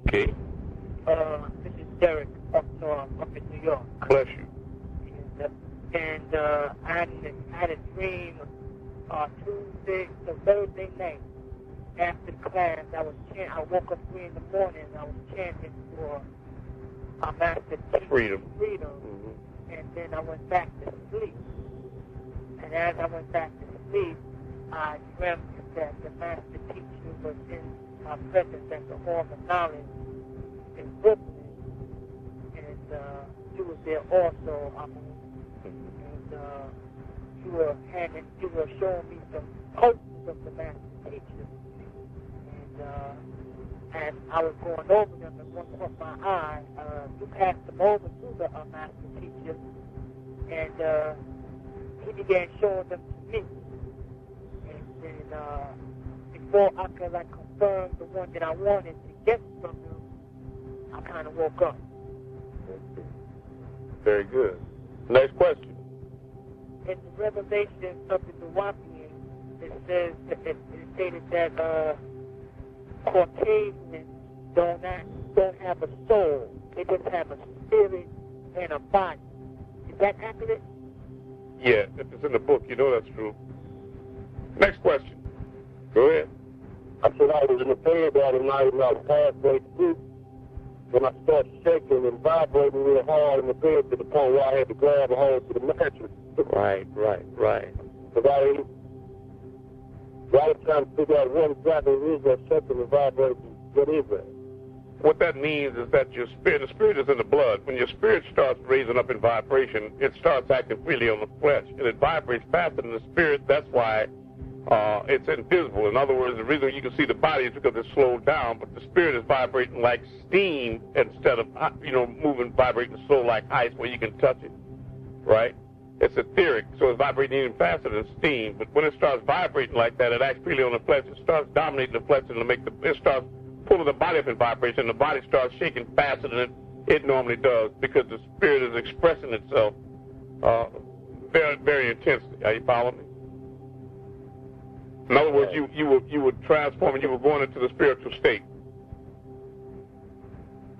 Okay. This is Derek up in New York. Bless you. And I had a dream Thursday night after class. I woke up 3 in the morning and I was chanting for our master teacher, Freedom. Mm-hmm. And then I went back to sleep. And as I went back to sleep, I dreamt that the master teacher was in my presence at the Hall of Knowledge in Brooklyn. And you was there also, Amun. And you were showing me some posters of the master teacher. And as I was going over them, and one caught my eye, you passed them over to the master teacher, and he began showing them to me. And then before I could confirm the one that I wanted to get from him, I kind of woke up. Very good. Next question. In the revelation of the wu-nuwaupu, it says it stated that Caucasians don't have a soul; they just have a spirit and a body. Is that accurate? Yeah, if it's in the book, you know that's true. Next question. Go ahead. I said I was in the bed the other night and I was halfway through when I started shaking and vibrating real hard in the bed to the point where I had to grab a hold to the mattress. Right. Because I was trying to figure out what exactly it is that shaking and vibrating. What is that? What that means is that the spirit is in the blood. When your spirit starts raising up in vibration, it starts acting freely on the flesh, and it vibrates faster than the spirit. That's why it's invisible. In other words, the reason you can see the body is because it's slowed down, but the spirit is vibrating like steam instead of, vibrating slow like ice where you can touch it, right? It's etheric, so it's vibrating even faster than steam. But when it starts vibrating like that, it acts freely on the flesh. It starts dominating the flesh and it starts pulling the body up in vibration. The body starts shaking faster than it normally does because the spirit is expressing itself very, very intensely. Are you following me? In other words, you would transform and you were going into the spiritual state.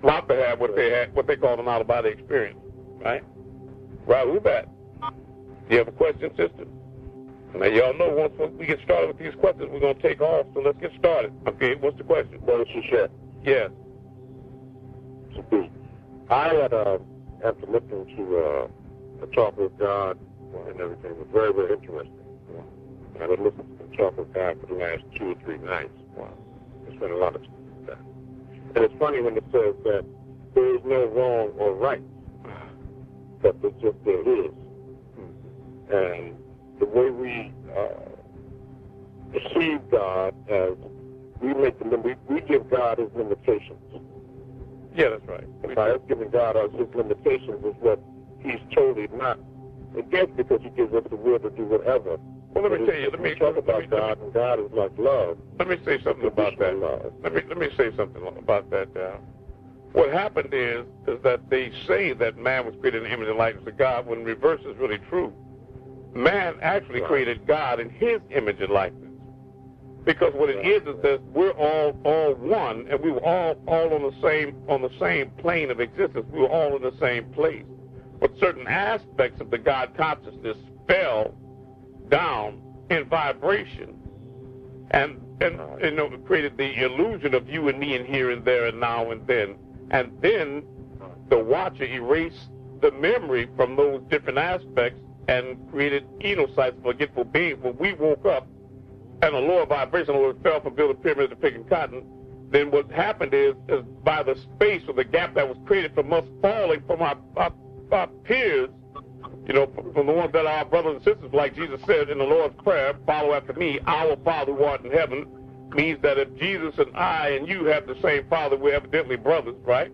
Not to have what they call an out-of-body experience, right? Right, who's that? You have a question, sister? Now, y'all know once we get started with these questions, we're going to take off, so let's get started. Okay, what's the question? What is she said? Yes. I had, after listening to the talk with God and everything, it was very, very interesting. I had listened to the talk with God for the last 2 or 3 nights. Wow. I spent a lot of time with that. And it's funny when it says that there is no wrong or right, but there is. And the way we perceive God as we give God his limitations. Yeah, that's right. And by us giving God his limitations is what he's totally not against, because he gives us the will to do whatever. Well, let me tell you. Let me talk about God, and God is like love. Let me say something about that. Love. Let me say something about that. What happened is that they say that man was created in the image and likeness of God, when reverse is really true. Man actually created God in his image and likeness. Because what it is that we're all one, and we were all on the same plane of existence. We were all in the same place. But certain aspects of the God consciousness fell down in vibration, and created the illusion of you and me and here and there and now and then. And then the watcher erased the memory from those different aspects and created enocytes, forgetful beings. When we woke up and a lower vibration, or fell from building pyramids to picking cotton, then what happened is by the space or the gap that was created from us falling from our peers, from the ones that are our brothers and sisters, like Jesus said in the Lord's Prayer, follow after me, our Father who art in heaven, means that if Jesus and I and you have the same Father, we're evidently brothers, right?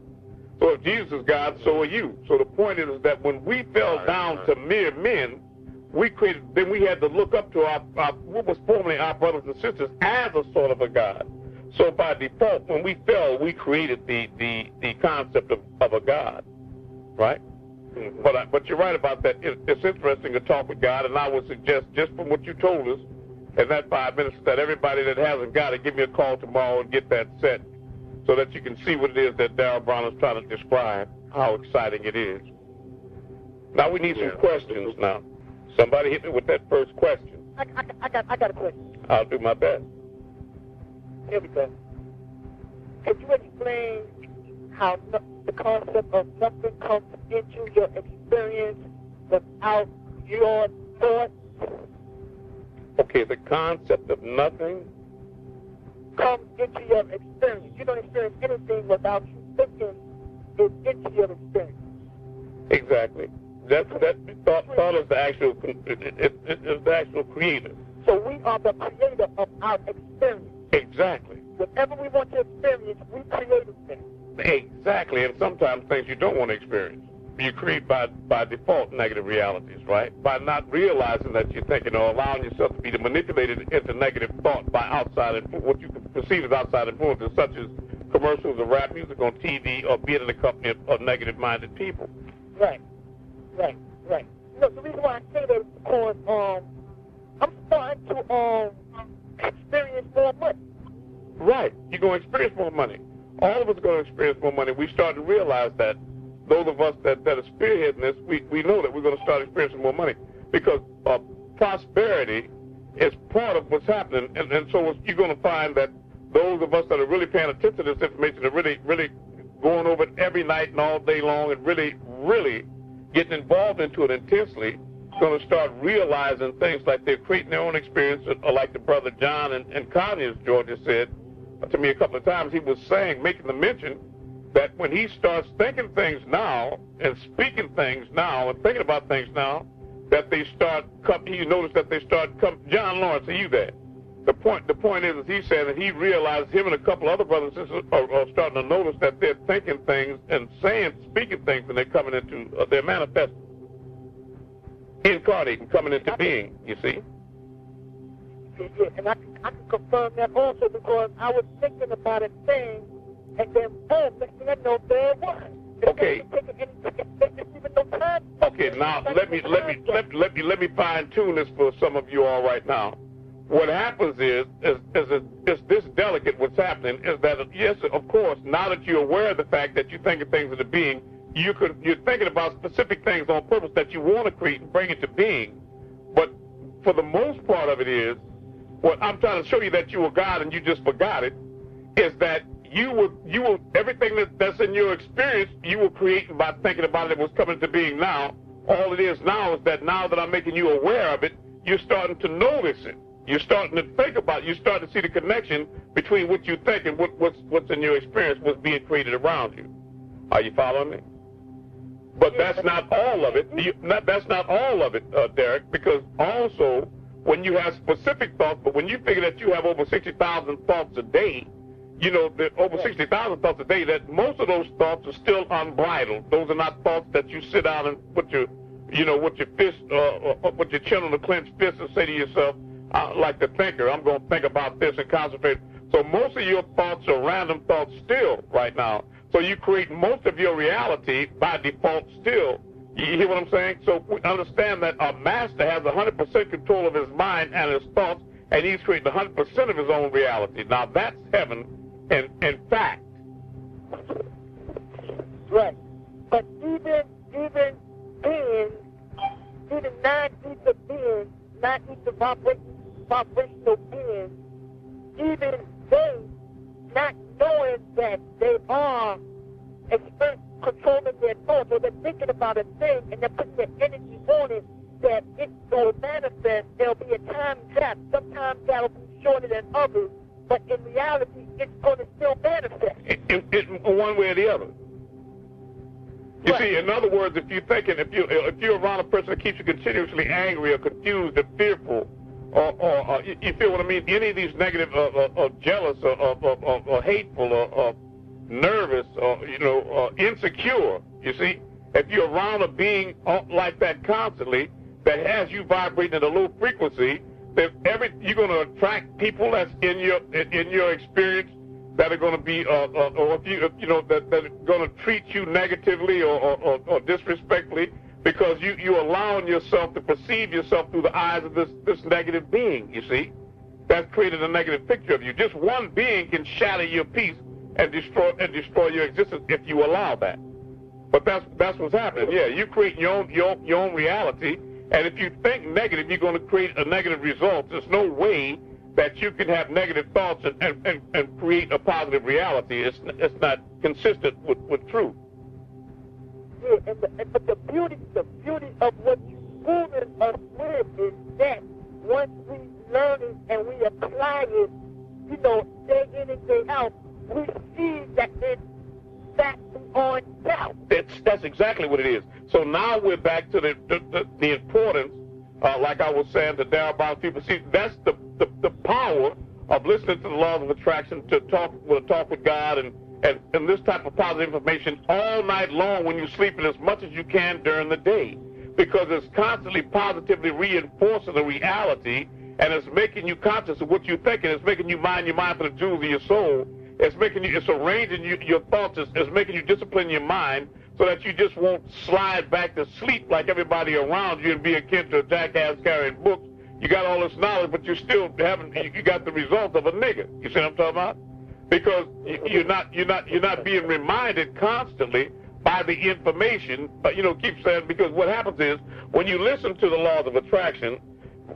So if Jesus is God, so are you. So the point is that when we fell down to mere men, then we had to look up to our what was formerly our brothers and sisters as a sort of a God. So by default, when we fell, we created the concept of a God, right? But you're right about that. It's interesting to talk with God, and I would suggest, just from what you told us in that 5 minutes, that everybody that hasn't got it, give me a call tomorrow and get that set, so that you can see what it is that Darrell Brown is trying to describe, how exciting it is. Now we need some questions now. Somebody hit me with that first question. I got a question. I'll do my best. Here we go. Could you explain how the concept of nothing comes into your experience without your thoughts? Okay, the concept of nothing comes into your experience. You don't experience anything without you thinking it's into your experience. Exactly. That thought is the actual is the actual creator. So we are the creator of our experience. Exactly. Whatever we want to experience, we created them. Exactly, and sometimes things you don't want to experience. You create by default negative realities, right? By not realizing that you're thinking or allowing yourself to be manipulated into negative thought by outside what you perceive as outside influences, such as commercials or rap music on TV or being in the company of negative-minded people. Right. Look, the reason why I say that is because I'm starting to experience more money. Right. You're going to experience more money. All of us are going to experience more money. We start to realize that those of us that are spearheading this, we know that we're going to start experiencing more money because prosperity is part of what's happening. And so you're going to find that those of us that are really paying attention to this information are really going over it every night and all day long and really getting involved into it intensely, going to start realizing things like they're creating their own experience, or like the brother John and Conyers, Georgia, said to me a couple of times. He was saying, making the mention that when he starts thinking things now and speaking things now and thinking about things now, that they start, you notice that they start, John Lawrence, are you there? The point is he said that he realized him and a couple other brothers and sisters are starting to notice that they're thinking things and speaking things when they're coming into, they're manifesting, incarnating, coming into being, you see? Yeah, and I can confirm that also because I was thinking about a thing, and then boom, next thing I know, there it was. Okay. Okay, now let me fine tune this for some of you all right now. What happens is this delicate. What's happening is that yes, of course, now that you're aware of the fact that you're thinking things into being, you're thinking about specific things on purpose that you want to create and bring into being. But for the most part of it is, what I'm trying to show you that you were God and you just forgot it, is that you will everything that's in your experience you will create by thinking about it was coming into being now. All it is now is that now that I'm making you aware of it, you're starting to notice it. You're starting to think about it. You start to see the connection between what you think and what's in your experience, what's being created around you. Are you following me? But that's not all of it. That's not all of it, Derek, because also when you have specific thoughts, but when you figure that you have over 60,000 thoughts a day, you know, over 60,000 thoughts a day, that most of those thoughts are still unbridled. Those are not thoughts that you sit down and put your, with your fist, put your chin on the clenched fist and say to yourself, like the thinker, I'm going to think about this and concentrate. So most of your thoughts are random thoughts still right now. So you create most of your reality by default still. You hear what I'm saying? So we understand that a master has 100% control of his mind and his thoughts, and he's creating 100% of his own reality. Now that's heaven in fact. Right. But even being, even non-ether being, non-ether vibrational beings, even they not knowing that they are controlling their thoughts, or they're thinking about a thing and they're putting their energy on it, that it will manifest. There'll be a time gap. Sometimes that'll be shorter than others, but in reality, it's going to still manifest. In one way or the other. You right. See, in other words, if you're around a person that keeps you continuously angry or confused or fearful, or you feel what I mean? Any of these negative, or jealous, or hateful, or nervous, or insecure. You see, if you're around a being like that constantly, that has you vibrating at a low frequency, then you're going to attract people that's in your experience that are going to be, or that are going to treat you negatively or disrespectfully, because you're allowing yourself to perceive yourself through the eyes of this negative being, you see. That's created a negative picture of you. Just one being can shatter your peace and destroy your existence if you allow that. But that's what's happening. Yeah, you create your own reality, and if you think negative, you're going to create a negative result. There's no way that you can have negative thoughts and create a positive reality. It's not consistent with truth. Yeah, but the beauty of what you're fooling us with is that once we learn it and we apply it, you know, day in and day out, we see that it's back on doubt. That's exactly what it is. So now we're back to the importance, like I was saying, the Darryl Brown people. See, that's the power of listening to the laws of attraction, to talk with God and this type of positive information all night long when you're sleeping, as much as you can during the day, because it's constantly positively reinforcing the reality, and it's making you conscious of what you're thinking. It's making you mind your mind for the jewels of your soul. It's arranging your thoughts. It's making you discipline your mind so that you just won't slide back to sleep like everybody around you and be akin to a jackass carrying books. You got all this knowledge, but you still you got the result of a nigger. You see what I'm talking about? Because you're not being reminded constantly by the information. But keep saying, because what happens is when you listen to the laws of attraction,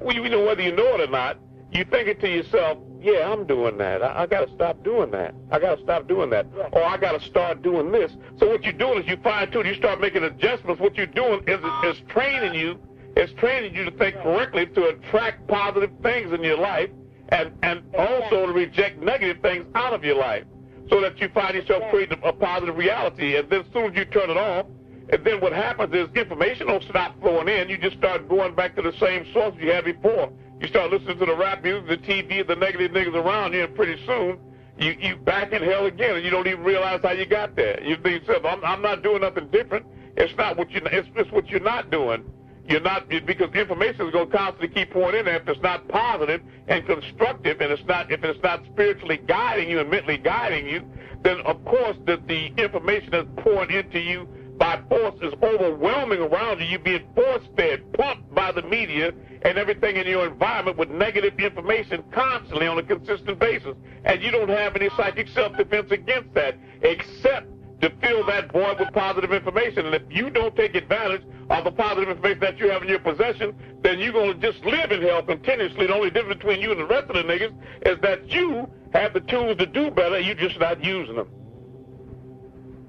you know, whether you know it or not, you think it to yourself, yeah, I'm doing that. I got to stop doing that. I got to stop doing that. Or I got to start doing this. So what you're doing is you fine-tune. You start making adjustments. What you're doing is training you. It's training you to think correctly, to attract positive things in your life, and also to reject negative things out of your life, so that you find yourself creating a positive reality. And then as soon as you turn it off, and then what happens is information don't stop flowing in. You just start going back to the same source you had before. You start listening to the rap music, the TV, the negative niggas around you, and pretty soon you back in hell again, and you don't even realize how you got there. You think yourself, I'm not doing nothing different. It's not what it's what you're not doing. You're not, because information is going to constantly keep pouring in there. If it's not positive and constructive, and if it's not spiritually guiding you and mentally guiding you, then of course the information that's pouring into you by force is overwhelming around you. You're being force-fed, pumped by the media and everything in your environment with negative information constantly on a consistent basis. And you don't have any psychic self-defense against that, except to fill that void with positive information. And if you don't take advantage of the positive information that you have in your possession, then you're going to just live in hell continuously. The only difference between you and the rest of the niggas is that you have the tools to do better, you're just not using them.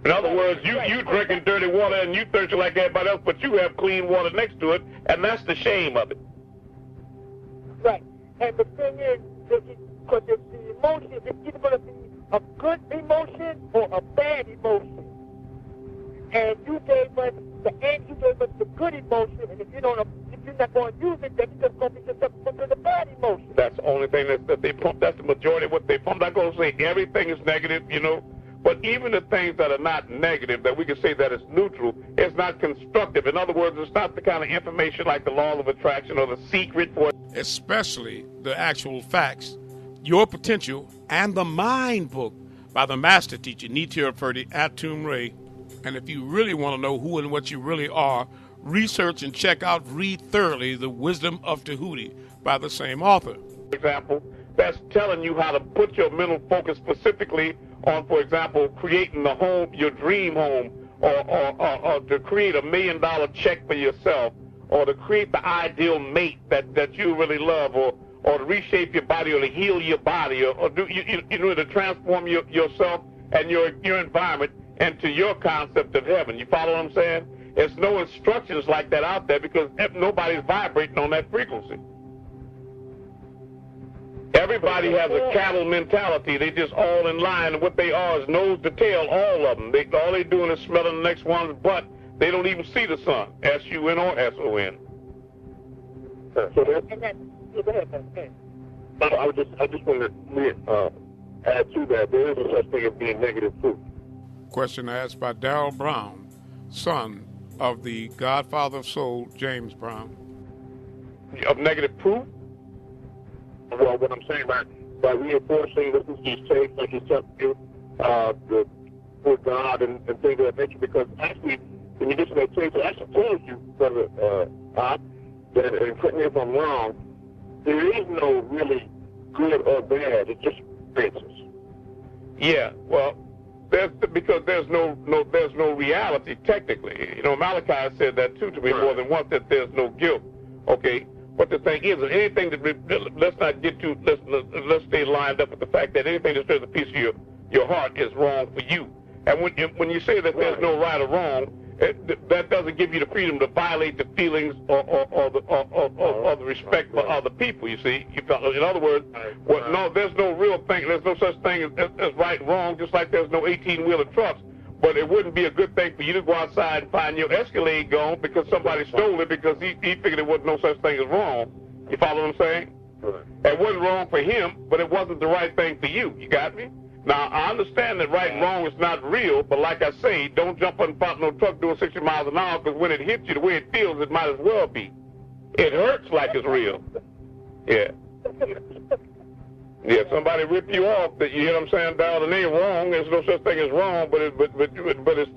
In other words, you drinking dirty water and you thirsty like everybody else, but you have clean water next to it, and that's the shame of it. Right. And the thing is, because the emotion is either going to be a good emotion or a bad emotion. And you gave us the good emotion, and if you're not going to use it, then you're just going to be susceptible to the bad emotion. That's the only thing that they pump. That's the majority of what they pump. I'm not going to say everything is negative, but even the things that are not negative, that we can say that it's neutral, it's not constructive. In other words, it's not the kind of information like the law of attraction or the secret for it. Especially the actual facts, Your Potential, and the Mind book by the master teacher, Netia Ferdi Atum Ray. And if you really want to know who and what you really are, research and check out, read thoroughly, The Wisdom of Tahuti by the same author. For example, that's telling you how to put your mental focus specifically on, for example, creating the home, your dream home, or to create $1 million check for yourself, or to create the ideal mate that you really love, or to reshape your body, or to heal your body, or do to transform yourself and your environment into your concept of heaven. You follow what I'm saying? There's no instructions like that out there because nobody's vibrating on that frequency. Everybody has a cattle mentality. They just all in line, and what they are is nose to tail, all of them. All they're doing is smelling the next one's butt. They don't even see the sun, S-U-N or S-O-N. I just want to add to that. There is a such thing as being negative truth. Question asked by Darryl Brown, son of the godfather of soul, James Brown. Of negative proof? Well, what I'm saying by reinforcing these tapes, like he's telling you, for God and things of that nature, because actually, when you listen to that tape, it actually tells you, Brother that, and correct me if I'm wrong, there is no really good or bad. It's just experiences. Yeah, well, because there's no reality technically. You know, Malachi said that too to me more than once, that there's no guilt. Okay, but the thing is, that anything that let's not get too let's stay lined up with the fact that anything that stirs a piece of your heart is wrong for you. And when you say that there's no right or wrong, that doesn't give you the freedom to violate the feelings or the respect for other people. You see, in other words, no, there's no real thing. There's no such thing as right and wrong. Just like there's no 18-wheeler trucks. But it wouldn't be a good thing for you to go outside and find your Escalade gone because somebody stole it because he figured there was no such thing as wrong. You follow what I'm saying? It wasn't wrong for him, but it wasn't the right thing for you. You got me? Now, I understand that right and wrong is not real, but like I say, don't jump on no truck doing 60 miles an hour, because when it hits you the way it feels, it might as well be. It hurts like it's real. Yeah. Yeah, somebody rip you off, that you hear what I'm saying, Dal, and it ain't wrong. There's no such thing as wrong, but it's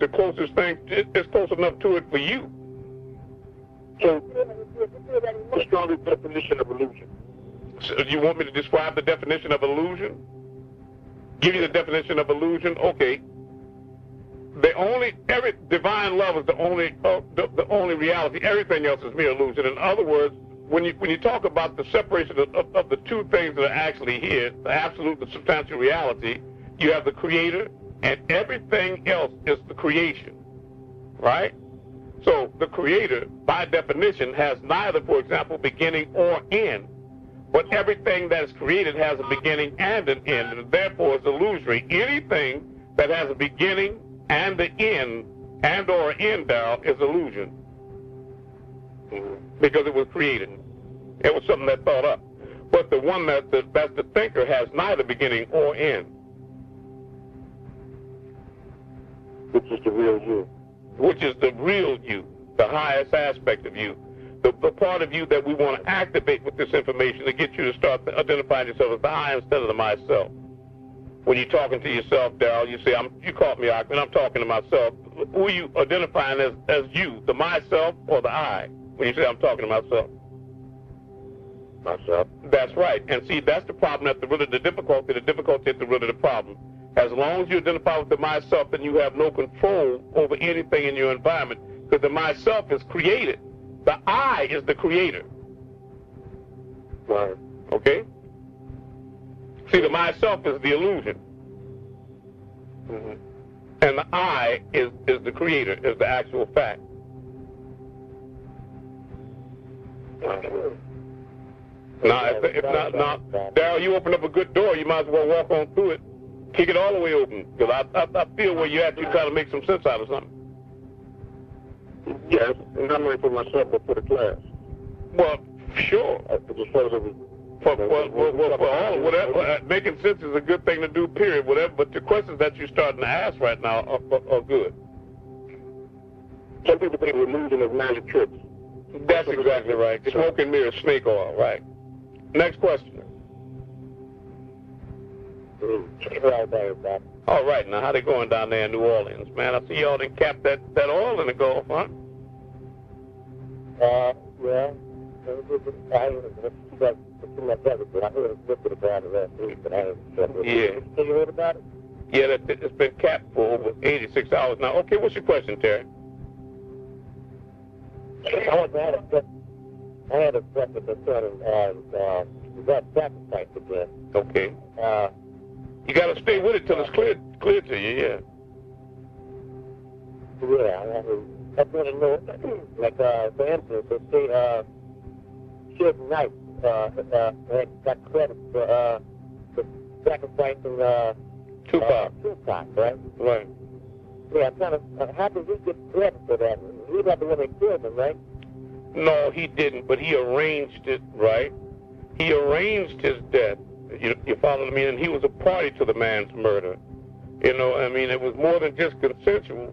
the closest thing, it's close enough to it for you. So, the strongest definition of illusion? So you want me to describe the definition of illusion? Give you the definition of illusion? Okay. Every divine love is the only reality. Everything else is mere illusion. In other words, when you talk about the separation of the two things that are actually here, the absolute, the substantial reality, you have the Creator, and everything else is the creation, right? So the Creator, by definition, has neither, for example, beginning or end. But everything that is created has a beginning and an end, and therefore is illusory. Anything that has a beginning and an end, and or an end down, is illusion. Because it was created. It was something that thought up. But the one that's the thinker has neither beginning or end. Which is the real you. Which is the real you, the highest aspect of you. The part of you that we want to activate with this information to get you to start identifying yourself as the I instead of the myself. When you're talking to yourself, Darryl, you say, you caught me, and I'm talking to myself. Who are you identifying as you, the myself or the I? When you say I'm talking to myself. Myself. That's right. And see, that's the problem at the root of the difficulty at the root of the problem. As long as you identify with the myself, then you have no control over anything in your environment, because the myself is created. The I is the creator. Right. Okay? See, the myself is the illusion. Mm-hmm. And the I is the creator, is the actual fact. Now, if not, Darryl, you open up a good door, you might as well walk on through it. Kick it all the way open, because I feel where you're at, you're trying to make some sense out of something. Yes, and not only for myself, but for the class. Well, sure. Whatever, making sense is a good thing to do, period. Whatever, but the questions that you're starting to ask right now are good. Some people think illusion is magic tricks. That's exactly right. Smoke and mirrors, snake oil, right. Next question. All right, now how they going down there in New Orleans, man? I see y'all done capped that oil in the Gulf, huh? Yeah. You heard about it? Yeah, it's been capped for over 86 hours now. Okay, what's your question, Terry? I had a question with the son of that sacrifice again. Okay. You got to stay with it till it's clear to you, yeah. Yeah, I want to know, like, for instance, if they, Suge Knight, got credit for sacrificing, Tupac, right? Right. Yeah, kind of, how did he get credit for that? He got the one that killed him, right? No, he didn't, but he arranged it, right? He arranged his death. You follow me? And he was a party to the man's murder. You know, I mean, it was more than just consensual.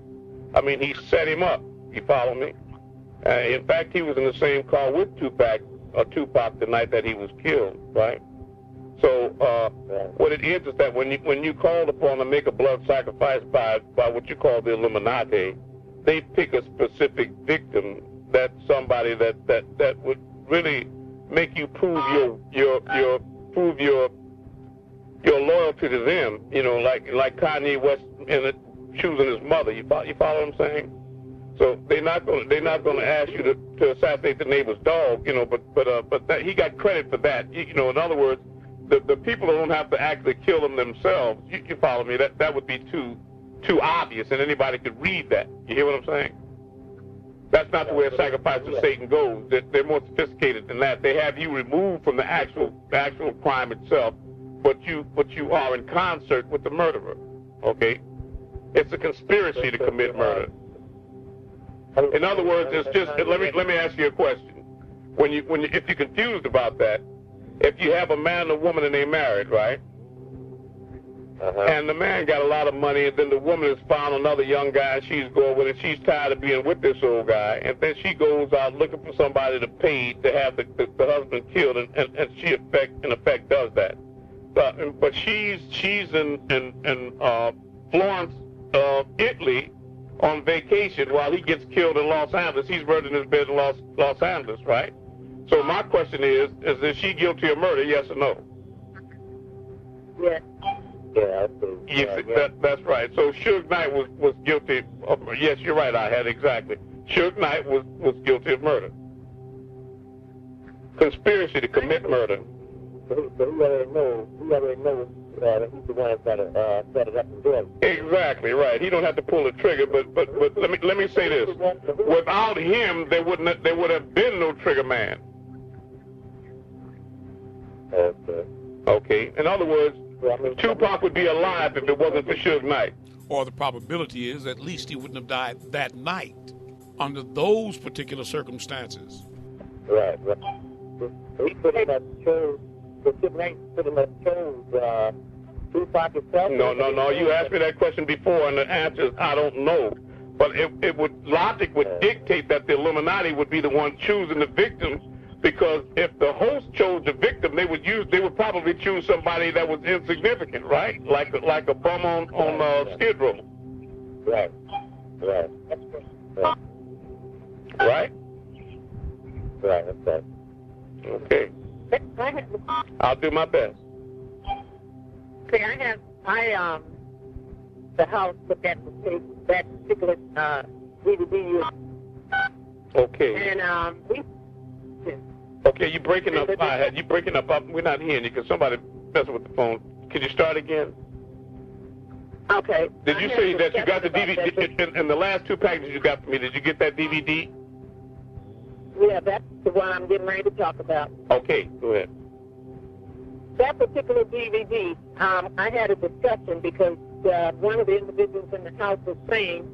I mean, he set him up. You follow me? In fact, he was in the same car with Tupac the night that he was killed, right? So what it is that when you called upon to make a blood sacrifice by what you call the Illuminati, they pick a specific victim, that somebody that would really make you prove your your loyalty to them, like Kanye West choosing his mother. You follow what I'm saying? So they're not going to ask you to assassinate the neighbor's dog, but that, he got credit for that. In other words, the people don't have to actually kill them themselves. You follow me? That would be too obvious, and anybody could read that. You hear what I'm saying? That's not the way a sacrifice to Satan goes. They're more sophisticated than that. They have you removed from the actual crime itself, but you are in concert with the murderer. Okay? It's a conspiracy to commit murder. In other words, it's just. Let me ask you a question. If you're confused about that, if you have a man and a woman and they're married, right? And the man got a lot of money, and then the woman has found another young guy, and she's going with it. She's tired of being with this old guy, and then she goes out looking for somebody to pay to have the husband killed, and she in effect does that. But she's in Florence, Italy, on vacation while he gets killed in Los Angeles. He's murdered in his bed in Los Angeles, right? So my question is she guilty of murder? Yes or no? Yes. Yeah, that's right. So Suge Knight was guilty of murder. Yes, you're right, I had exactly. Suge Knight was guilty of murder. Conspiracy to commit murder. So he already knows that he's the one that set it up and did it. Exactly right. He don't have to pull the trigger, but let me say this: without him, there would have been no Trigger Man. Okay. In other words, Tupac would be alive if it wasn't for Suge Knight. Or the probability is at least he wouldn't have died that night under those particular circumstances. Right. He pretty much chose. Suge Knight pretty much chose Tupac himself. No. You asked me that question before, and the answer is I don't know. But logic would dictate that the Illuminati would be the one choosing the victims. Because if the host chose the victim, they would probably choose somebody that was insignificant, right? Like a bum on Skid Row. Right. Right? Right, that's right. Okay. I'll do my best. Okay, the house with that particular DVD. Okay. And Okay, you're breaking up. You're breaking up. We're not hearing you because somebody messing with the phone. Can you start again? Okay. Did you say that you got the DVD in the last two packages you got for me? Did you get that DVD? Yeah, that's the one I'm getting ready to talk about. Okay, go ahead. That particular DVD, I had a discussion because one of the individuals in the house was saying,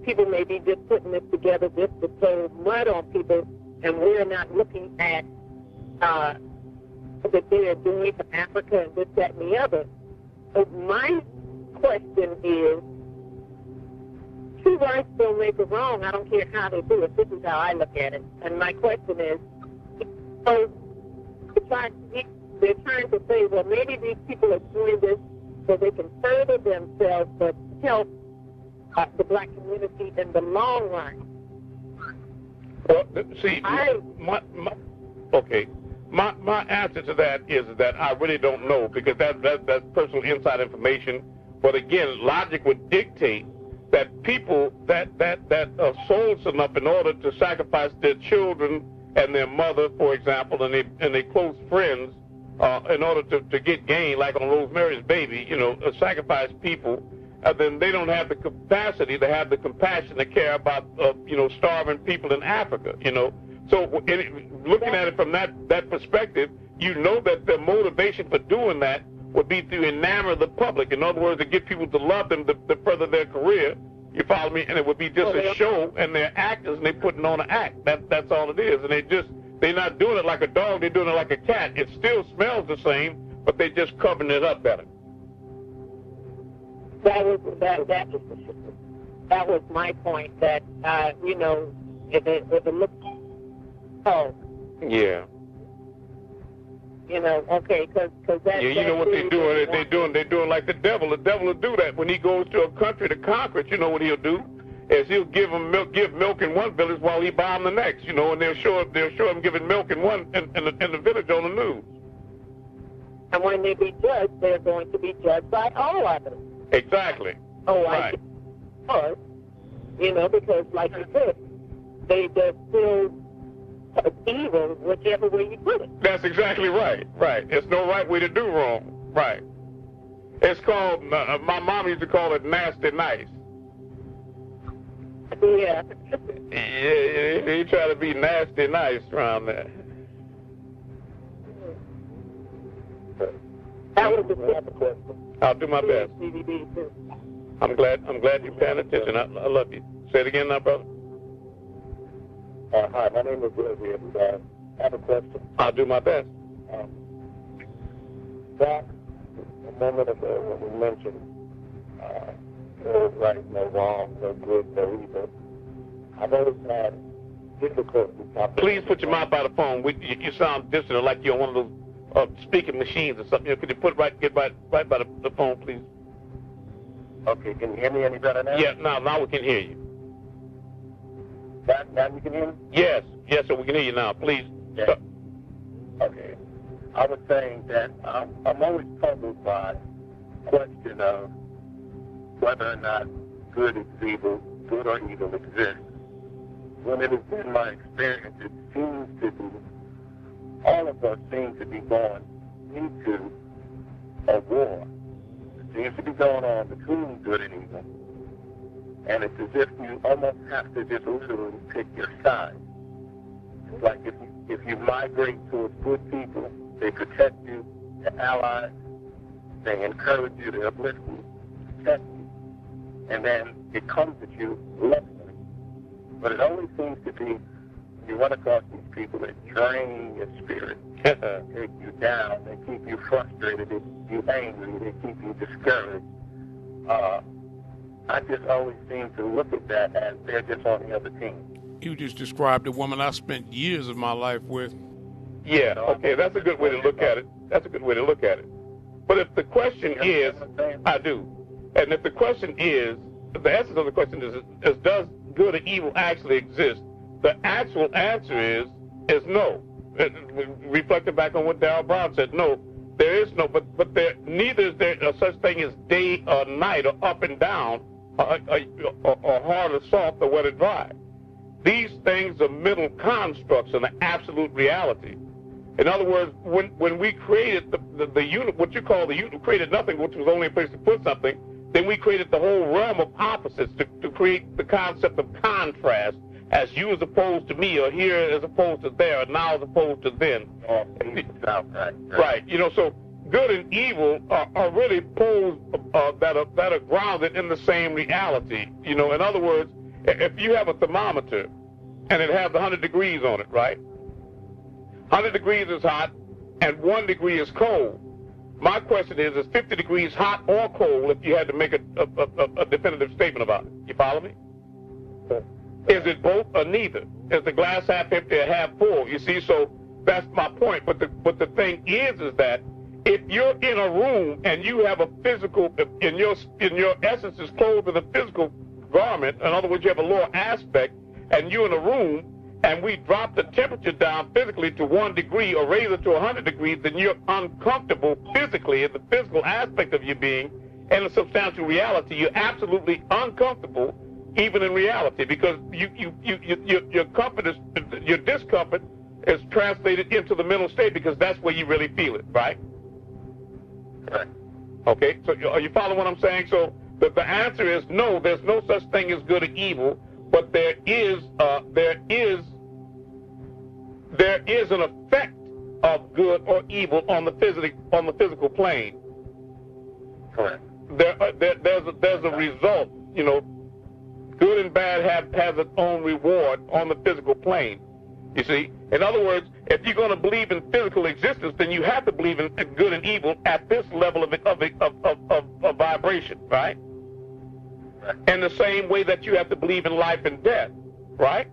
people may be just putting this together just to throw mud on people, and we're not looking at that they are doing for Africa and this, that, and the other. So my question is, two rights don't make a wrong. I don't care how they do it. This is how I look at it. And my question is, so they're trying to say, well, maybe these people are doing this so they can further themselves but help the black community in the long run. Well, see, my answer to that is that I really don't know because that's personal inside information. But again, logic would dictate that people that are souls enough in order to sacrifice their children and their mother, for example, and their close friends, in order to get gain, like on Rosemary's Baby, sacrifice people. Then they don't have the capacity to have the compassion to care about, starving people in Africa, So looking at it from that perspective, that the motivation for doing that would be to enamor the public. In other words, to get people to love them to further their career. You follow me? And it would be just a show, and they're actors, and they're putting on an act. That's all it is. And they're not doing it like a dog. They're doing it like a cat. It still smells the same, but they're just covering it up better. That was my point. That if it looks, yeah. Okay, because that. Yeah, you know what they're doing. They're doing like the devil. The devil will do that when he goes to a country to conquer it. You know what he'll do? Is he'll give milk in one village while he bomb the next. And they'll show him giving milk in the village on the news. And when they be judged, they're going to be judged by all others. Exactly. Oh, Right. Because like you said, they're still evil whichever way you put it. That's exactly right. Right. There's no right way to do wrong. Right. It's called, my mom used to call it nasty nice. Yeah. You try to be nasty nice around there. That was the question. I'll do my best. DVD too. I'm glad you're paying attention. I love you. Say it again now, brother. Hi, my name is Leslie, and I have a question. I'll do my best. Back a moment ago when we mentioned no right, no wrong, no good, no evil, I've always had difficulty. Please put your mouth by the phone. You sound distant, like you're on one of those speaking machines or something. Could you get right by the phone, please? Okay, can you hear me any better now? Yeah, now we can hear you. Now you can hear me? Yes, so we can hear you now. Please. Yeah. Okay. I was saying that I'm always puzzled by the question of whether or not good or evil exists. When it has been my experience, it seems to be, all of us seem to be going into a war. It seems to be going on between good and evil. And it's as if you almost have to just literally pick your side. It's like if you migrate towards good people, they protect you, they're allies, they encourage you, they uplift you, protect you, and then it comes at you lovingly. But it always seems to be you run across these people that drain your spirit, take you down, they keep you frustrated, they keep you angry, they keep you discouraged. I just always seem to look at that as they're just on the other team. You just described a woman I spent years of my life with. Yeah, okay, that's a good way to look at it. But if the question is, I do. And if the question is, the essence of the question is does good or evil actually exist? The actual answer is no. Reflecting back on what Darrell Brown said, no, there is no, but neither is there a such thing as day or night or up and down or hard or soft or wet or dry. These things are mental constructs and an absolute reality. In other words, when we created the unit, what you call the unit, created nothing, which was only a place to put something, then we created the whole realm of opposites to create the concept of contrast, as you as opposed to me, or here as opposed to there, or now as opposed to then. Right. So good and evil are really poles that are grounded in the same reality. In other words, if you have a thermometer and it has 100 degrees on it, right? 100 degrees is hot and 1 degree is cold. My question is 50 degrees hot or cold if you had to make a definitive statement about it? You follow me? Is it both or neither? Is the glass half empty or half full? You see, so that's my point. But the thing is that if you're in a room and you have a physical, in your essence is clothed in a physical garment, in other words, you have a lower aspect, and you're in a room, and we drop the temperature down physically to 1 degree or raise it to 100 degrees, then you're uncomfortable physically in the physical aspect of your being, and in substantial reality, you're absolutely uncomfortable even in reality, because your discomfort is translated into the mental state, because that's where you really feel it, right? Right. Okay, so are you following what I'm saying? So the answer is no, there's no such thing as good or evil, but there is an effect of good or evil on the physical plane. Correct. There's a result, good and bad has its own reward on the physical plane. You see? In other words, if you're going to believe in physical existence, then you have to believe in good and evil at this level of vibration, right? In the same way that you have to believe in life and death, right?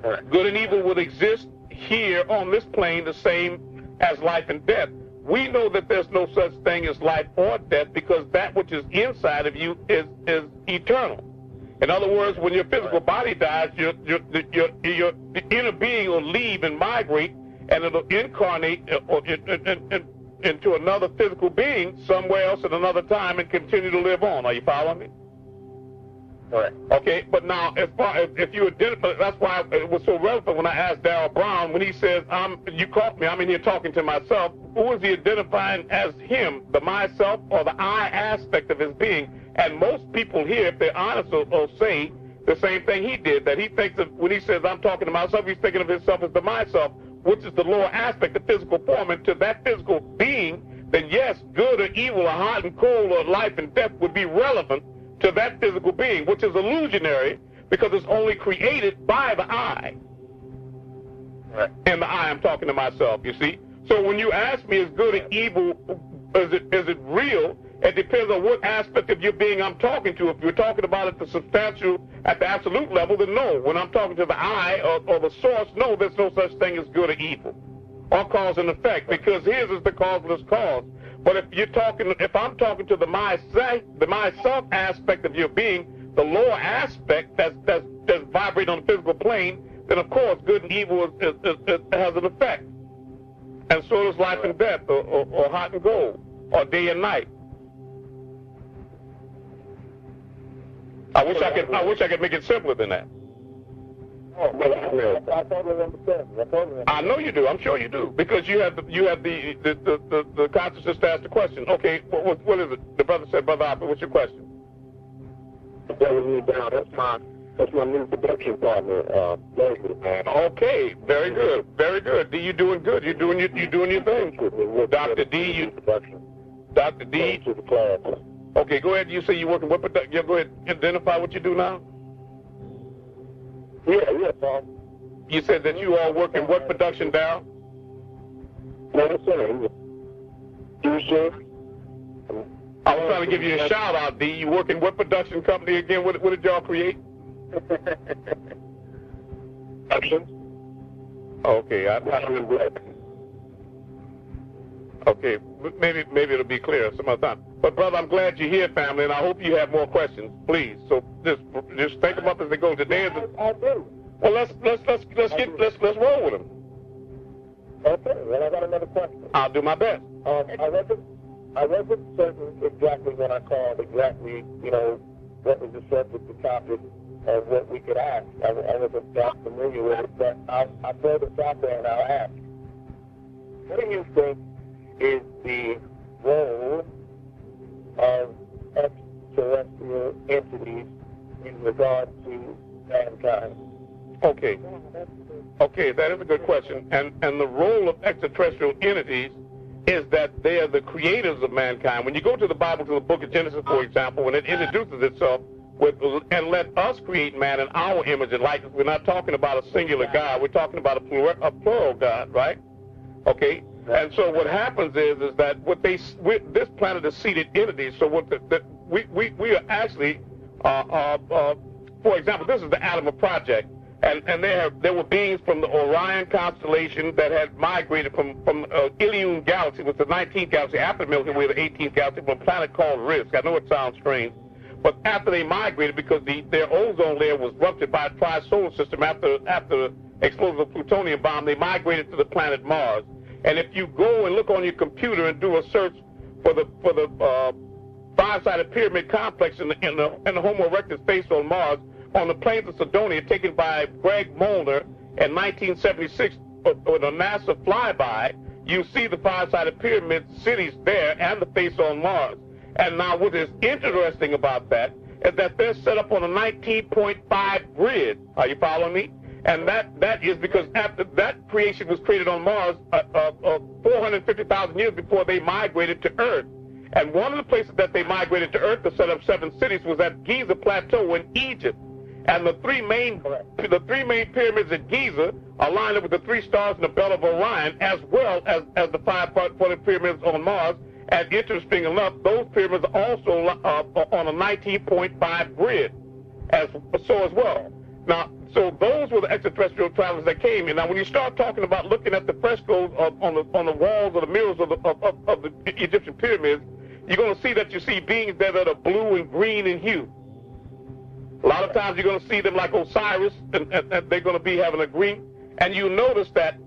Correct. Good and evil will exist here on this plane the same as life and death. We know that there's no such thing as life or death because that which is inside of you is eternal. In other words, when your physical body dies, your inner being will leave and migrate, and it'll incarnate into another physical being somewhere else at another time and continue to live on. Are you following me? Correct. Okay, but now as far as if you identify, that's why it was so relevant when I asked Darrell Brown when he says, you caught me, I'm in here talking to myself. Who is he identifying as him, the myself or the I aspect of his being? And most people here, if they're honest, will say the same thing he did, that he thinks of, when he says, I'm talking to myself, he's thinking of himself as the myself, which is the lower aspect, the physical form. And to that physical being, then yes, good or evil or hot and cold or life and death would be relevant to that physical being, which is illusionary because it's only created by the I. Right. And the I, I'm talking to myself, you see. So when you ask me, is good or evil, is it real? It depends on what aspect of your being I'm talking to. If you're talking about it the substantial, at the absolute level, then no. When I'm talking to the I or the source, no, there's no such thing as good or evil or cause and effect, because his is the causeless cause. But if I'm talking to the myself aspect of your being, the lower aspect that's vibrating on the physical plane, then of course good and evil has an effect. And so does life and death, or hot and cold, or day and night. I wish I could make it simpler than that. Oh, well, I totally understand. I know you do. I'm sure you do, because you have the consciousness to ask the question. Okay, what is it? The brother said, Brother Apu, what's your question? That was me down. That's my new production partner, Leslie, man. Okay, very good, very good. D, you doing good. You're doing your thing. Dr. D, Dr. D. To the class. Okay, go ahead. You say you're working with production. Yeah, go ahead. Identify what you do now. Yeah, Paul. You said that you all work in what production, Darryl? No, sir. You, sir? I was trying to give you a shout out, D. You work in what production company again? What did y'all create? Production. Okay, okay, maybe it'll be clear some other time. But brother, I'm glad you're here, family, and I hope you have more questions, please. So just think about as they go. Today is I do. Well, let's roll with them. Okay, well, I got another question. I'll do my best. I wasn't certain exactly when I called exactly, what was the subject, the topic, of what we could ask. I wasn't that familiar with it, but I'll throw this out there and I'll ask. What do you think is the role of extraterrestrial entities in regard to mankind? Okay, that is a good question. And the role of extraterrestrial entities is that they are the creators of mankind. When you go to the Bible, to the book of Genesis, for example, when it introduces itself with, and let us create man in our image and likeness, we're not talking about a singular God. We're talking about a plural God, right? Okay? And so what happens is that this planet is seated entities. So we are actually, for example, this is the Alma Project. And there were beings from the Orion constellation that had migrated from Ilion Galaxy, which was the 19th galaxy, after the Milky Way, the 18th galaxy, from a planet called Risk. I know it sounds strange, but after they migrated, because their ozone layer was ruptured by a tri-solar system after the explosion of the plutonium bomb, they migrated to the planet Mars. And if you go and look on your computer and do a search for the five-sided pyramid complex in the Homo erectus face on Mars, on the plains of Sidonia, taken by Greg Molnar in 1976 on a NASA flyby, you see the five-sided pyramid cities there and the face on Mars. And now what is interesting about that is that they're set up on a 19.5 grid. Are you following me? And that is because after that creation was created on Mars 450,000 years before they migrated to Earth. And one of the places that they migrated to Earth to set up 7 cities was at Giza Plateau in Egypt. And the three main pyramids at Giza are lined up with the 3 stars in the belt of Orion, as well as the 5-pointed pyramids on Mars. And interesting enough, those pyramids are also on a 19.5 grid as well. Now, so those were the extraterrestrial travelers that came in. Now, when you start talking about looking at the frescoes on the walls or the mirrors of the Egyptian pyramids, you're going to see that you see beings there that are blue and green in hue. A lot of times you're going to see them like Osiris, and they're going to be having a green. And you notice that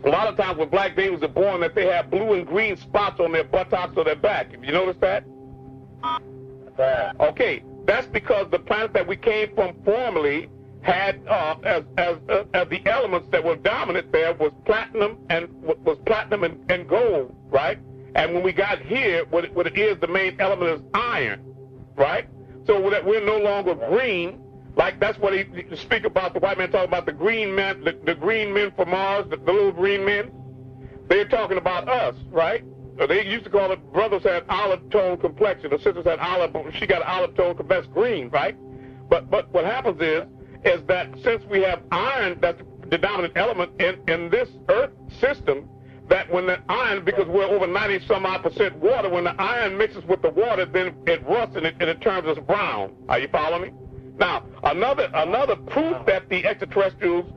a lot of times when black babies are born, that they have blue and green spots on their buttocks or their back. Have you noticed that? Okay, that's because the planet that we came from formerly had as the elements that were dominant there was platinum and gold, right? And when we got here, what it is, the main element is iron, right? So we're no longer green. Like that's what he speak about. The white man talking about the green men, the green men from Mars, the little green men. They're talking about us, right? They used to call it brothers had olive tone complexion. The sisters had olive. She got olive tone complexion, that's green, right? But what happens is that since we have iron, that's the dominant element in this Earth system, that when the iron, because we're over 90-some-odd% water, when the iron mixes with the water, then it rusts and it turns us brown. Are you following me? Now, another proof that the extraterrestrials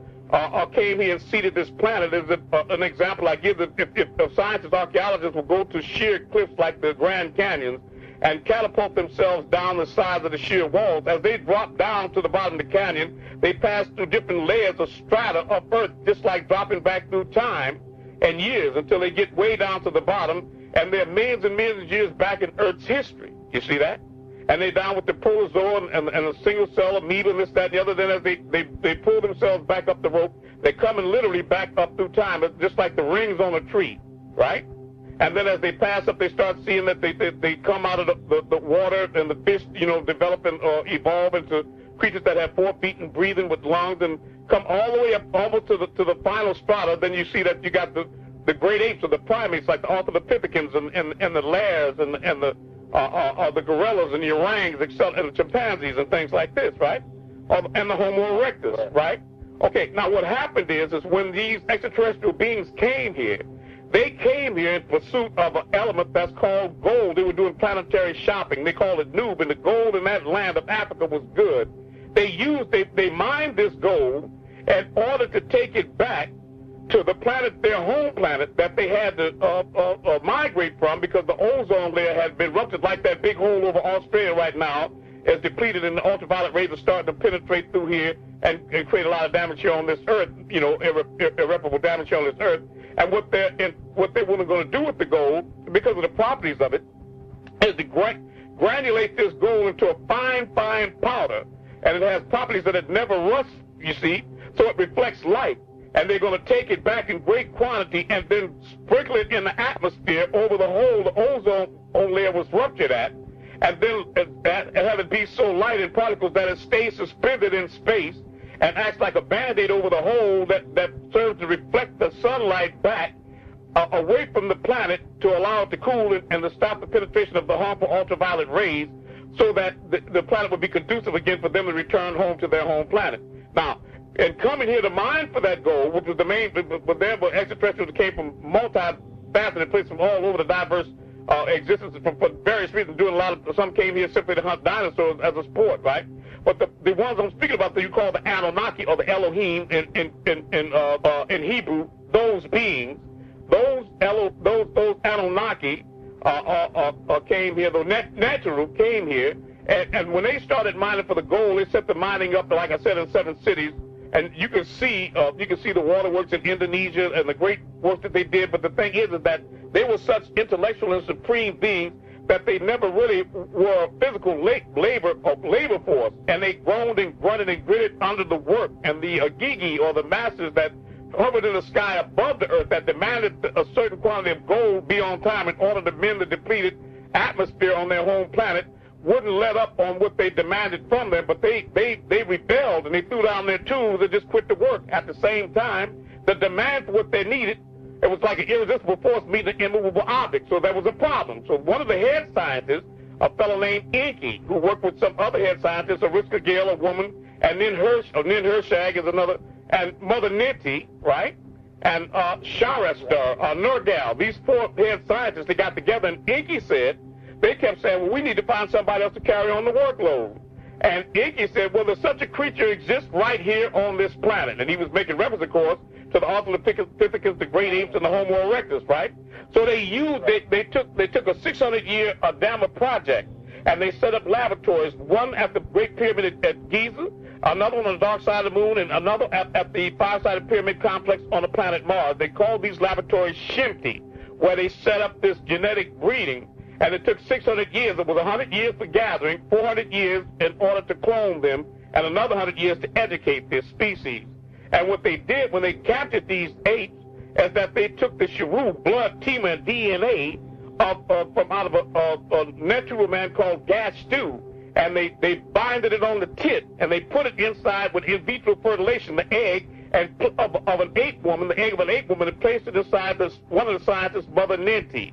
came here and seeded this planet is an example I give. If scientists, archaeologists will go to sheer cliffs like the Grand Canyons and catapult themselves down the sides of the sheer walls, as they drop down to the bottom of the canyon, they pass through different layers of strata of Earth, just like dropping back through time and years until they get way down to the bottom, and they're millions and millions of years back in Earth's history. You see that? And they're down with the protozoa and the single cell amoeba and this, that, and the other. Then as they pull themselves back up the rope, they're coming literally back up through time. It's just like the rings on a tree, right? And then as they pass up, they start seeing that they come out of the water, and the fish, develop and evolve into creatures that have 4 feet and breathing with lungs, and come all the way up almost to the final strata. Then you see that you got the great apes or the primates, like the Australopithecines and the lairs and the gorillas and the orangs, and the chimpanzees and things like this, right? And the Homo erectus, right? Okay, now what happened is when these extraterrestrial beings came here, they came here in pursuit of an element that's called gold. They were doing planetary shopping. They called it noob, and the gold in that land of Africa was good. They mined this gold in order to take it back to the planet, their home planet, that they had to migrate from, because the ozone layer had been ruptured, like that big hole over Australia right now is depleted, and the ultraviolet rays are starting to penetrate through here and create a lot of damage here on this Earth, irreparable damage here on this Earth. And what they were going to do with the gold, because of the properties of it, is to granulate this gold into a fine powder, and it has properties that it never rusts, you see, so it reflects light. And they're going to take it back in great quantity and then sprinkle it in the atmosphere over the hole the ozone layer was ruptured at, and then have it be so light in particles that it stays suspended in space and acts like a Band-Aid over the hole that serves to reflect the sunlight back away from the planet to allow it to cool and to stop the penetration of the harmful ultraviolet rays, so that the planet would be conducive again for them to return home to their home planet. Now, and coming here to mine for that gold, which was the main, but there were extraterrestrials that came from multi-faceted places from all over the diverse existence for various reasons. Some came here simply to hunt dinosaurs as a sport, right? But the ones I'm speaking about that you call the Anunnaki or the Elohim in Hebrew, those beings, those Anunnaki came here. The Natural came here, and when they started mining for the gold, they set the mining up, like I said, in 7 cities. And you can see the waterworks in Indonesia and the great work that they did. But the thing is that they were such intellectual and supreme beings that they never really were physical labor force. And they groaned and grunted and gritted under the work. And the Agigi, or the masters that hovered in the sky above the earth, that demanded a certain quantity of gold be on time in order to mend the depleted atmosphere on their home planet, wouldn't let up on what they demanded from them, but they rebelled, and they threw down their tools and just quit the work. At the same time, the demand for what they needed, it was like an irresistible force meeting an immovable object, so there was a problem. So one of the head scientists, a fellow named Enki, who worked with some other head scientists, Ariska Gale, a woman, and Nin Hershag is another, and Mother Ninti, right? And Sharestar, Nergal, these 4 head scientists, they got together, and Enki said, they kept saying, well, we need to find somebody else to carry on the workload. And Enki said, well, there's such a creature exists right here on this planet. And he was making reference, of course, to the Australopithecus, the great apes, and the Homo erectus, right? So they took a 600-year Adama project, and they set up laboratories, one at the Great Pyramid at Giza, another one on the dark side of the moon, and another at the five-sided pyramid complex on the planet Mars. They called these laboratories Shimti, where they set up this genetic breeding, and it took 600 years. It was 100 years for gathering, 400 years in order to clone them, and another 100 years to educate this species. And what they did when they captured these apes is that they took the Sharu blood, tima, and DNA from out of a natural man called gas stew, and they binded it on the tit, and they put it inside with in vitro fertilization, the egg of an ape woman, the egg of an ape woman, and placed it inside one of the scientists, Mother Ninti.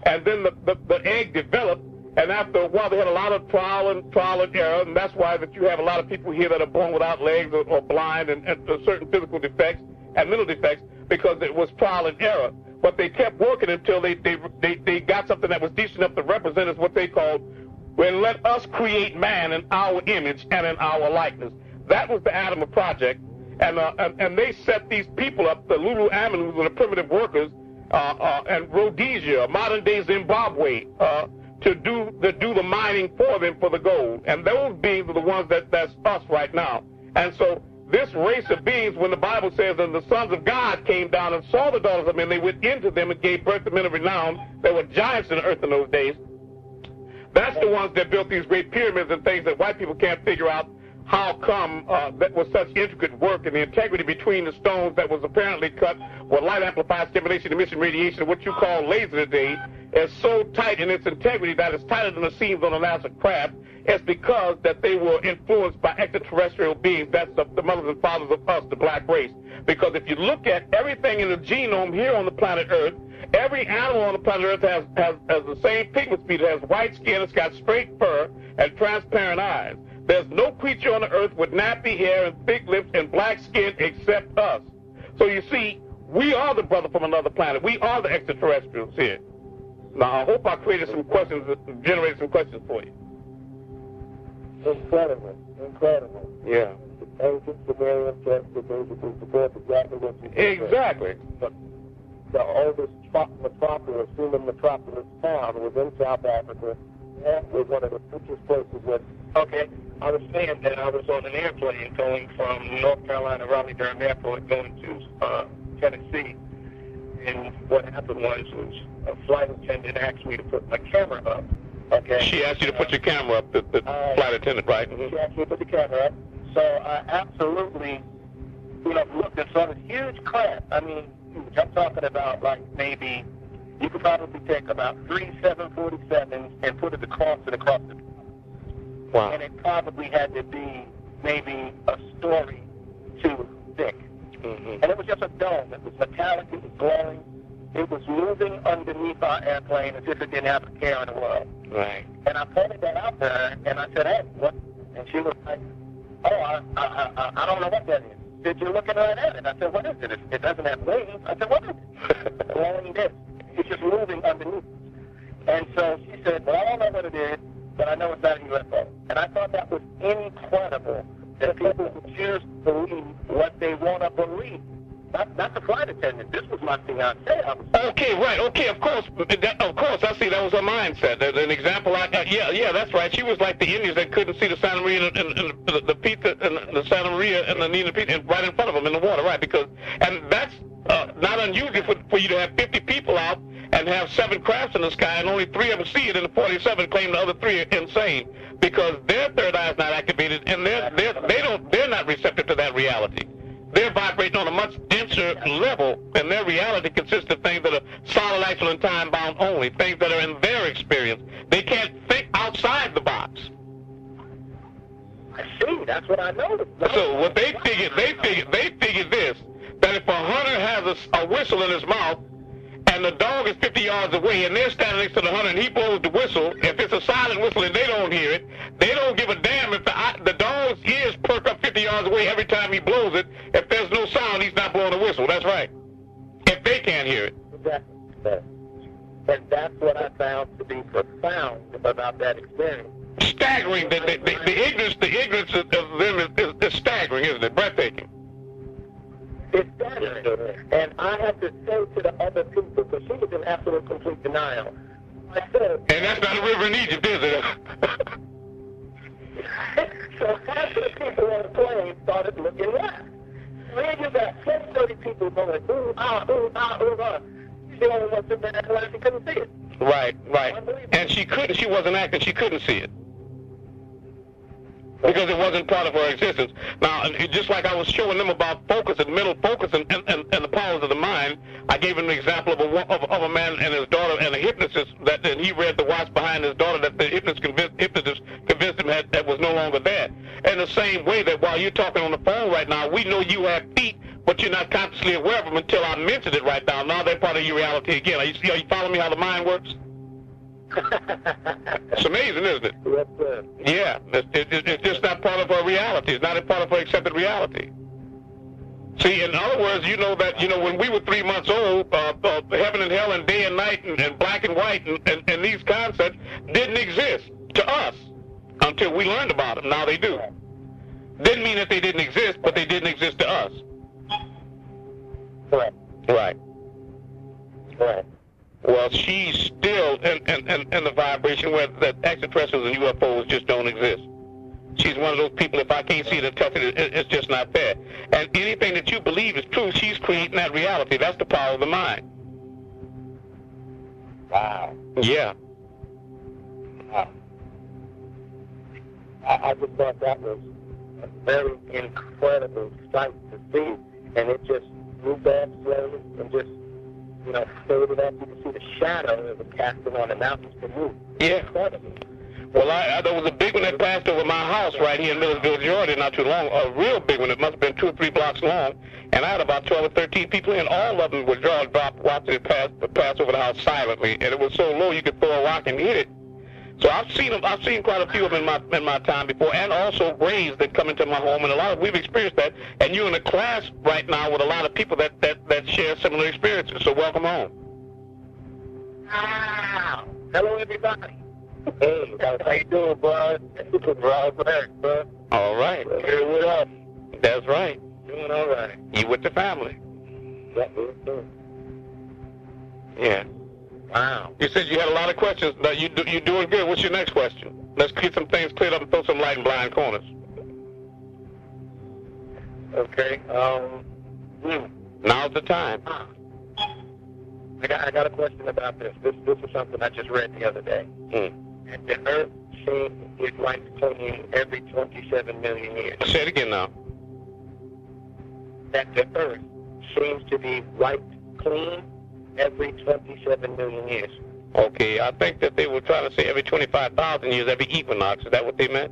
And then the egg developed, and after a while they had a lot of trial and error, and that's why that you have a lot of people here that are born without legs or blind and certain physical defects and mental defects, because it was trial and error. But they kept working until they got something that was decent enough to represent as what they called, well, let us create man in our image and in our likeness. That was the Adam Project, and they set these people up, the wu-nuwaupu, who were the primitive workers, and Rhodesia, modern-day Zimbabwe, to do the mining for them for the gold. And those beings are the ones that's us right now. And so this race of beings, when the Bible says, and the sons of God came down and saw the daughters of men, they went into them and gave birth to men of renown. There were giants in the earth in those days. That's the ones that built these great pyramids and things that white people can't figure out how come that was such intricate work, and the integrity between the stones that was apparently cut with light amplified stimulation, emission, radiation, what you call laser today, is so tight in its integrity that it's tighter than the seams on a NASA craft. It's because that they were influenced by extraterrestrial beings. That's the mothers and fathers of us, the black race. Because if you look at everything in the genome here on the planet Earth, every animal on the planet Earth has the same pigment speed. It has white skin, it's got straight fur, and transparent eyes. There's no creature on the earth with nappy hair and thick lips and black skin except us. So you see, we are the brother from another planet. We are the extraterrestrials here. Now, I hope I created some questions, generated some questions for you. Incredible. Yeah. Ancient Sumerian text that basically supports exactly what you said. Exactly. The oldest metropolis, human metropolis town, was in South Africa. That was one of the richest places where... Okay, I was saying that I was on an airplane going from North Carolina, Raleigh-Durham Airport, going to Tennessee. And what happened was a flight attendant asked me to put my camera up. Okay. She asked you to put your camera up, the flight attendant, right? Mm-hmm. She asked me to put the camera up. So I absolutely, looked and saw this huge craft. I mean, I'm talking about like maybe, you could probably take about 3 747s and put it across the Wow. And it probably had to be maybe a story too thick. Mm-hmm. And it was just a dome. It was metallic. It was glowing. It was moving underneath our airplane as if it didn't have a care in the world. Right. And I pointed that out to her, and I said, hey, what? And she was like, oh, I don't know what that is. Did you look at her at it? I said, what is it? It doesn't have wings. I said, what is it? Glowing disc. It's just moving underneath. And so she said, well, I don't know what it is, but I know it's not a UFO. And I thought that was incredible, that people would choose to believe what they want to believe. Not the flight attendant. This was my fiancée. Okay, right. Okay, of course. I see that was her mindset. An example, yeah, that's right. She was like the Indians that couldn't see the Santa Maria and the Pita and the Santa Maria and the Nina Pita right in front of them in the water, right? And that's not unusual for you to have 50 people out and have 7 crafts in the sky, and only 3 of them see it, and the 47 claim the other 3 are insane because their third eye is not activated, and they're not receptive to that reality. They're vibrating on a much denser level, and their reality consists of things that are solid, actual, and time-bound only, things that are in their experience. They can't think outside the box. I see. That's what I know. So what they figured this, that if a hunter has a whistle in his mouth, and the dog is 50 yards away, and they're standing next to the hunter, and he blows the whistle, if it's a silent whistle and they don't hear it, they don't give a damn if the dog's ears perk up 50 yards away every time he blows it. If there's no sound, he's not blowing the whistle. That's right. If they can't hear it. Exactly. And that's what I found to be profound about that experience. Staggering. The ignorance of them is staggering, isn't it? Breathtaking. It's staggering. And I have to say to the other people, because she was in absolute complete denial, I said... And that's not a river in Egypt, is it? So half of the people on the plane just looking right. When you got 30 people going, ooh, ah, ooh, ah, ooh, ah, she's the only one sitting there acting like she couldn't see it. Right. And she wasn't acting, she couldn't see it. Because it wasn't part of her existence. Now, just like I was showing them about focus and mental focus and the powers of the mind, I gave them an example of a man and his daughter and a hypnotist and he read the watch behind his daughter that the hypnotist convinced him that was no longer there. In the same way that while you're talking on the phone right now, we know you have feet, but you're not consciously aware of them until I mentioned it right now. Now they're part of your reality again. Are you following me how the mind works? It's amazing, isn't it? Yes, sir. Yeah, it's just not part of her reality. It's not a part of her accepted reality. See, in other words, you know that, when we were 3 months old, heaven and hell and day and night and black and white and these concepts didn't exist to us until we learned about them. Now they do. Didn't mean that they didn't exist, but they didn't exist to us. Correct. Right. Correct. Well, she's still in the vibration where that extraterrestrials and UFOs just don't exist. She's one of those people, if I can't see it and touch it, it's just not there. And anything that you believe is true, she's creating that reality. That's the power of the mind. Wow. Yeah. Wow. I just thought that was a very incredible sight to see, and it just moved off slowly and just, faded up. You can see the shadow of the casting on the mountains to move. Yeah. Incredible. Well, there was a big one that passed over my house right here in Millersville, Georgia, not too long. A real big one. It must have been 2 or 3 blocks long. And I had about 12 or 13 people in. All of them were jaw dropped watching it pass over the house silently. And it was so low you could throw a rock and hit it. So I've seen them. I've seen quite a few of them in my time before, and also rays that come into my home. And we've experienced that. And you're in a class right now with a lot of people that share similar experiences. So welcome home. Wow. Hello, everybody. Hey, how you doing, bro? Bro, bro. All right. Here with us. That's right. Doing all right. You with the family. Yeah. Wow. You said you had a lot of questions. Now you're doing good. What's your next question? Let's get some things cleared up and throw some light in blind corners. Okay. Now's the time. I got a question about this. This is something I just read the other day. And the Earth seems it's like cleaning every 27 million years. Say it again now. That the Earth seems to be wiped clean every 27 million years. Okay, I think that they were trying to say every 25,000 years, every equinox. Is that what they meant?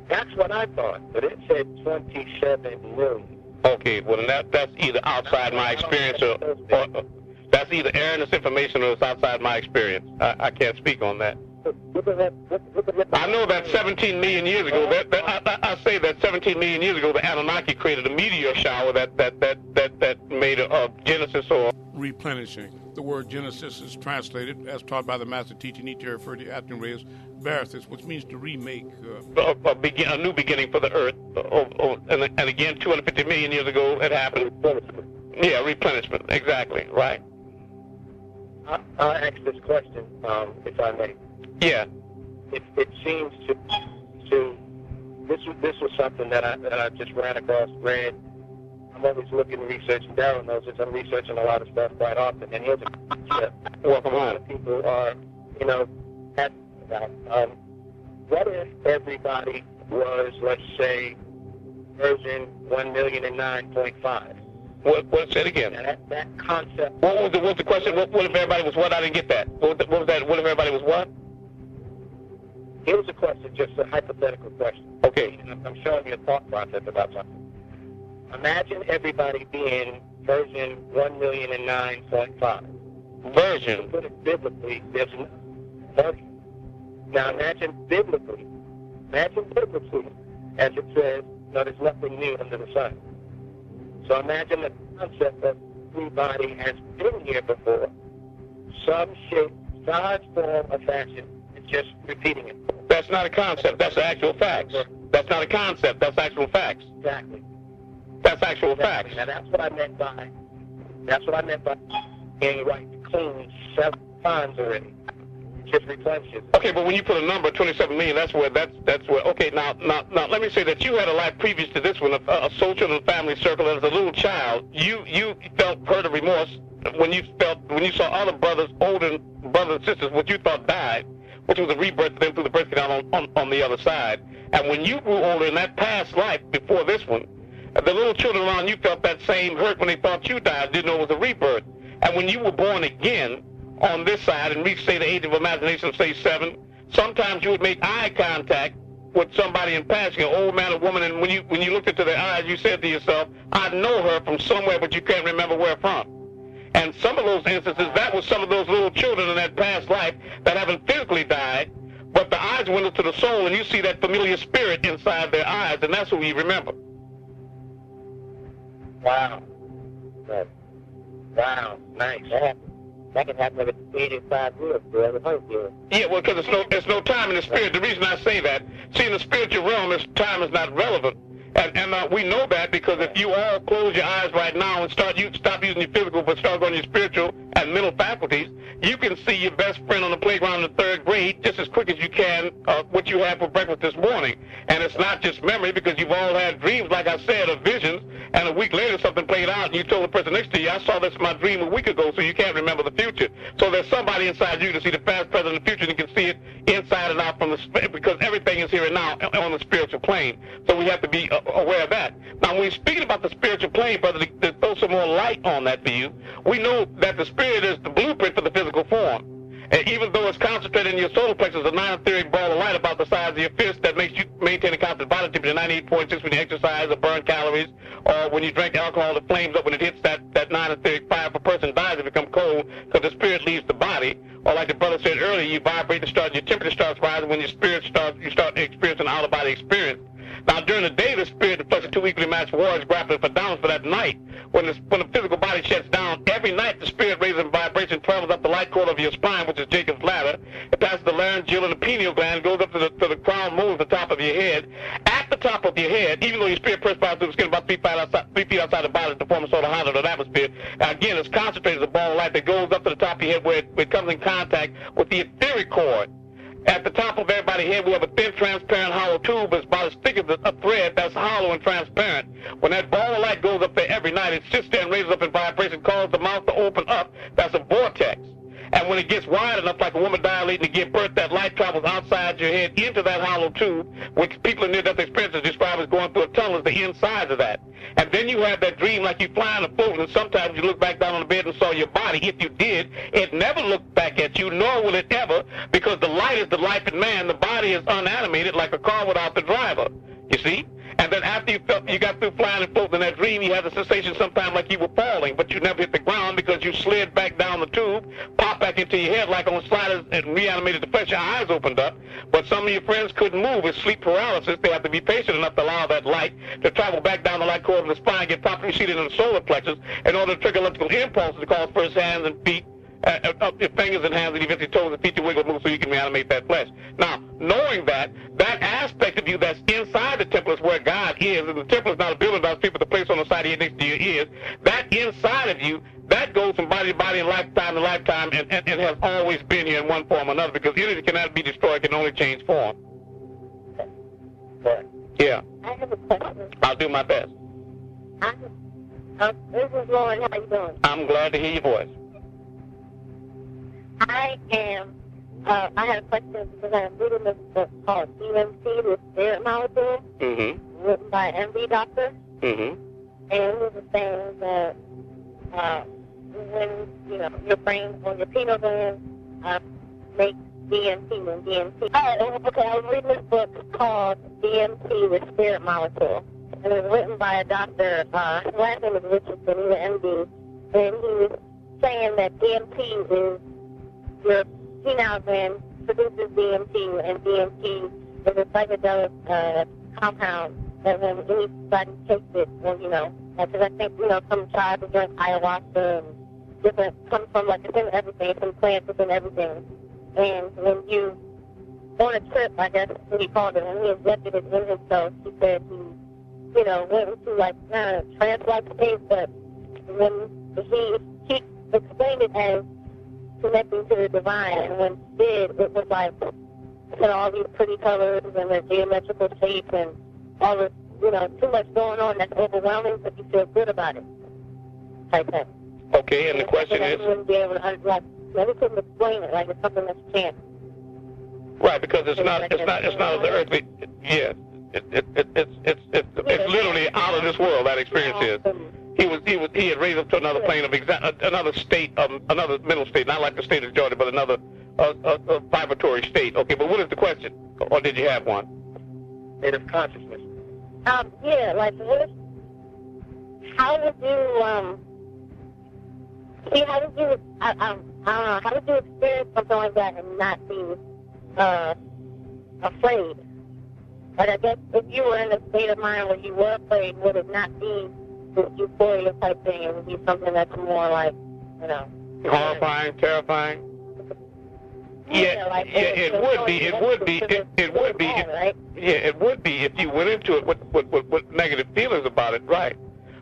That's what I thought, but it said 27 million. Okay, well, that's either outside my experience or that's either erroneous information or it's outside my experience. I can't speak on that. I know that 17 million years ago, I say that 17 million years ago, the Anunnaki created a meteor shower that made a Genesis or replenishing. The word Genesis is translated, as taught by the master teacher, need to refer to Atum Re's Barathis, which means to remake. A new beginning for the earth. And again, 250 million years ago, it happened. Yeah, replenishment. Exactly. Right. I'll ask this question, if I may. Yeah. It seems to this was something that I just ran across, read. I'm always looking to research. Darryl knows this. I'm researching a lot of stuff quite often. And here's a concept. Welcome a lot of people are, asking about. What if everybody was, let's say, version 1,009.5? What? Say it again. That concept. What was the question? What if everybody was what? I didn't get that. What was that? What if everybody was what? It was a question, just a hypothetical question. Okay. I'm showing you a thought process about something. Imagine everybody being version 1,009.5. Version. To put it biblically, there's no version. Now imagine biblically, as it says, there's nothing new under the sun. So imagine the concept of everybody has been here before, some shape, size, form, or fashion, and just repeating it. That's not a concept. That's actual facts. That's not a concept. That's actual facts. Exactly. That's actual facts. Now that's what I meant by being right clean several times already. just replenishes. Okay, but when you put a number, 27 million, that's where. Okay, now, let me say that you had a life previous to this one, a soul children family circle. As a little child, you felt hurt or remorse when you saw other brothers, older brothers and sisters, what you thought died, which was a rebirth of them through the birth canal on the other side. And when you grew older in that past life before this one, the little children around you felt that same hurt when they thought you died, didn't know it was a rebirth. And when you were born again on this side and reached, say, the age of imagination of, say, 7, sometimes you would make eye contact with somebody in passing, an old man or woman, and when you looked into their eyes, you said to yourself, I know her from somewhere, but you can't remember where from. And some of those instances, that was some of those little children in that past life that haven't physically died, but the eyes went into the soul, and you see that familiar spirit inside their eyes, and that's who you remember. Wow. Good. Wow. Nice. That can happen every 85 years, bro. Every 100 years. Yeah, well, because it's no time in the spirit. The reason I say that, see, in the spiritual realm, time is not relevant. And we know that because if you all close your eyes right now and stop using your physical but start going your spiritual and mental faculties, you can see your best friend on the playground in the 3rd grade just as quick as you can what you had for breakfast this morning. And it's not just memory because you've all had dreams, like I said, or visions, and a week later something played out and you told the person next to you, I saw this in my dream a week ago, so you can't remember the future. So there's somebody inside you to see the past, present, and the future, and you can see it inside and out from because everything is here and now on the spiritual plane. So we have to be aware of that. Now, when we're speaking about the spiritual plane, brother, to throw some more light on that for you, we know that the spirit is the blueprint for the physical form. And even though it's concentrated in your solar plexus, a non-etheric ball of light about the size of your fist that makes you maintain a constant body temperature, 98.6 when you exercise or burn calories, or when you drink alcohol, it flames up when it hits that non-etheric fire. If a person dies, it becomes cold because the spirit leaves the body. Or like the brother said earlier, you vibrate your temperature starts rising. When your spirit you start experiencing an out-of-body experience. Now, during the day, the spirit and flesh are 2 equally matched warriors grappling for dominance. For that night, when the physical body shuts down, every night the spirit raises in vibration, travels up the light cord of your spine, which is Jacob's ladder. It passes the laryngeal and the pineal gland, goes up to the crown moles, the top of your head. At the top of your head, even though your spirit perspires through the skin about 3 feet outside the body to form a sort of hollow of the atmosphere, again, it's concentrated as a ball of light that goes up to the top of your head where it comes in contact with the etheric cord. At the top of everybody's head, we have a thin, transparent, hollow tube that's about as thick as a thread that's hollow and transparent. When that ball of light goes up there every night, it sits there and raises up in vibration, causes the mouth to open up. That's a vortex. And when it gets wide enough, like a woman dilating to give birth, that light travels outside your head into that hollow tube, which people in near-death experiences describe as going through a tunnel, is the inside of that. And then you have that dream like you're flying or floating, and sometimes you look back down on the bed and saw your body. If you did, it never looked back at you, nor will it ever, because the light is the life in man. The body is unanimated like a car without the driver, you see? And then after you got through flying and floating in that dream, you had the sensation sometimes like you were falling, but you never hit the ground because you slid back down the tube, popped back into your head like on sliders and reanimated the flesh. Your eyes opened up, but some of your friends couldn't move. It's sleep paralysis. They have to be patient enough to allow that light to travel back down the light cord of the spine, get properly seated in the solar plexus in order to trigger electrical impulses to cause first hands and feet, up your fingers and hands and eventually toes and feet to wiggle, move so you can reanimate that flesh. Now, knowing that aspect of you that's inside the temple is where God is, and the temple is not a building that's people to place on the side of your next to your ears, that inside of you, that goes from body to body and lifetime to lifetime and has always been here in one form or another, because energy cannot be destroyed, can only change form. Yeah. I have a question. I'll do my best. This is Lauren. How you doing? I'm glad to hear your voice. I had a question because I'm reading this book called DMT, the Spirit Molecule, written by an MD doctor. And he was saying that when, your brain or your pineal gland makes DMT and DMT. Okay, I was reading this book called DMT, the Spirit Molecule. And it was written by a doctor, his last name is Richardson, he's an MD. And he was saying that DMT is your penile gland produces DMT, and DMT is a psychedelic compound that when anybody takes it, well, because I think, some tribes drink ayahuasca and different, comes from like it's in everything, it's in plants, it's in everything. And when you, on a trip, I guess what he called it, when he injected it in himself, he said he, went into like trance-like state, but when he explained it as connecting to the divine, and when she did, it was like, it had all these pretty colors and the geometrical shapes and all this, too much going on that's overwhelming, but you feel good about it, type thing. Okay, and the question is? You wouldn't be able to, never couldn't explain it, like it's something that's chance. Right, because it's not of the earthly. Yes, it's literally out of this world. That experience is. He had raised up to another plane of another state, another mental state, not like the state of Georgia, but another vibratory state. Okay, but what is the question, or did you have one? State of consciousness. Yeah, like how would you see? How would you? I don't know. How would you experience something like that and not be afraid? But I guess if you were in a state of mind where you were afraid, would it not be this euphoria type thing? It would be something that's more like, horrifying, terrifying. It would be if you went into it with negative feelings about it, right?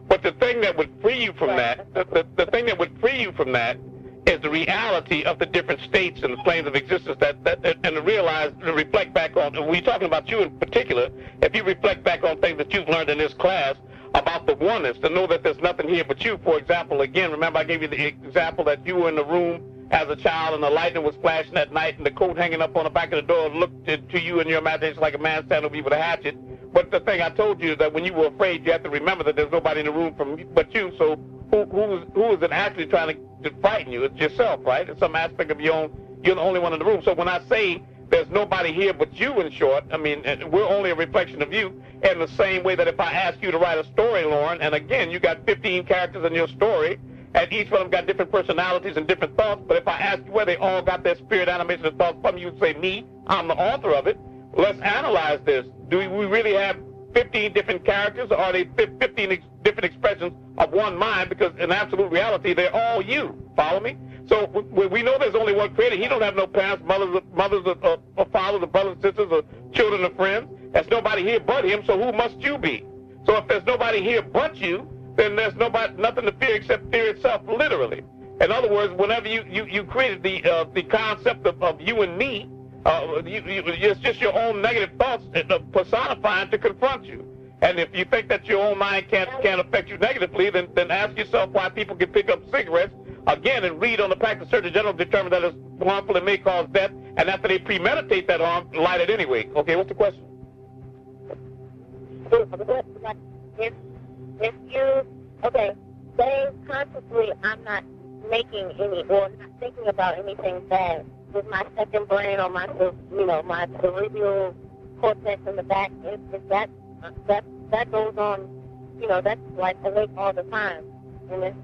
But the thing that would free you from that, the thing that would free you from that, is the reality of the different states and the planes of existence and to realize, to reflect back on, and we're talking about you in particular, if you reflect back on things that you've learned in this class about the oneness, to know that there's nothing here but you. For example, again, remember I gave you the example that you were in the room as a child and the lightning was flashing at night and the coat hanging up on the back of the door looked to you in your imagination like a man standing over you with a hatchet. But the thing I told you is that when you were afraid, you have to remember that there's nobody in the room but you. So who is it actually trying to frighten you? It's yourself, right? It's some aspect of your own. You're the only one in the room. So when I say there's nobody here but you, in short, I mean, we're only a reflection of you, in the same way that if I ask you to write a story, Lauren, and again, you got 15 characters in your story, and each one of them got different personalities and different thoughts, but if I ask you where they all got their spirit animation and thoughts from, you would say, me, I'm the author of it. Let's analyze this. Do we really have 15 different characters, or are they 15 different expressions of one mind? Because in absolute reality, they're all you. Follow me? So we know there's only one creator. He don't have no parents, mothers or fathers, or brothers, sisters, or children, or friends. There's nobody here but him, so who must you be? So if there's nobody here but you, then there's nothing to fear except fear itself, literally. In other words, whenever you created the concept of you and me, it's just your own negative thoughts personifying to confront you. And if you think that your own mind can't affect you negatively, then ask yourself why people can pick up cigarettes, again, and read on the practice Surgeon General determine that it's harmful and may cause death, and after they premeditate that harm, light it anyway. Okay, what's the question? If you, say consciously I'm not making any, or not thinking about anything bad, with my second brain or my cerebral cortex in the back, if that goes on, that's like awake all the time. And if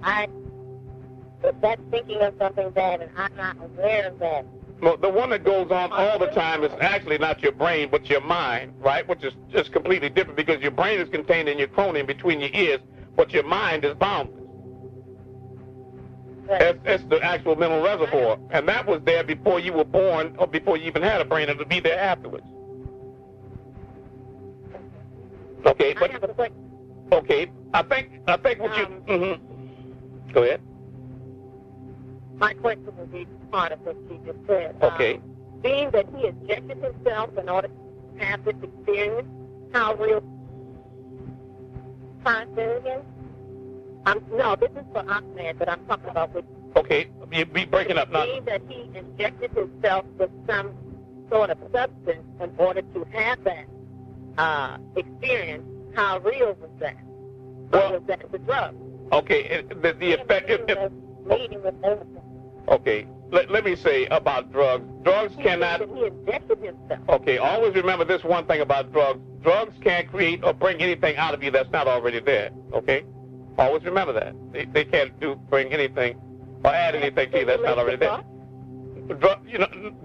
that's thinking of something bad and I'm not aware of that. Well, the one that goes on all the time is actually not your brain, but your mind, right? Which is just completely different, because your brain is contained in your cranium between your ears, but your mind is boundless. Right. It's the actual mental reservoir, and that was there before you were born, or before you even had a brain. It'll be there afterwards. Okay, but okay, I think what you. Mm-hmm. Go ahead. My question will be part of what you just said. Okay. Being that he injected himself in order to have this experience, how real? Again? No, this is for Ahmed, but I'm talking about with. Okay, you be breaking up now. Being that he injected himself with some sort of substance in order to have that experience, how real was that? Well, was that the drug? Okay, the effect. Meeting with everything. Okay, let me say about drugs. Drugs cannot. He injected himself. Okay, always remember this one thing about drugs. Drugs can't create or bring anything out of you that's not already there. Okay, always remember that. They can't bring anything or add anything to you that's not already there.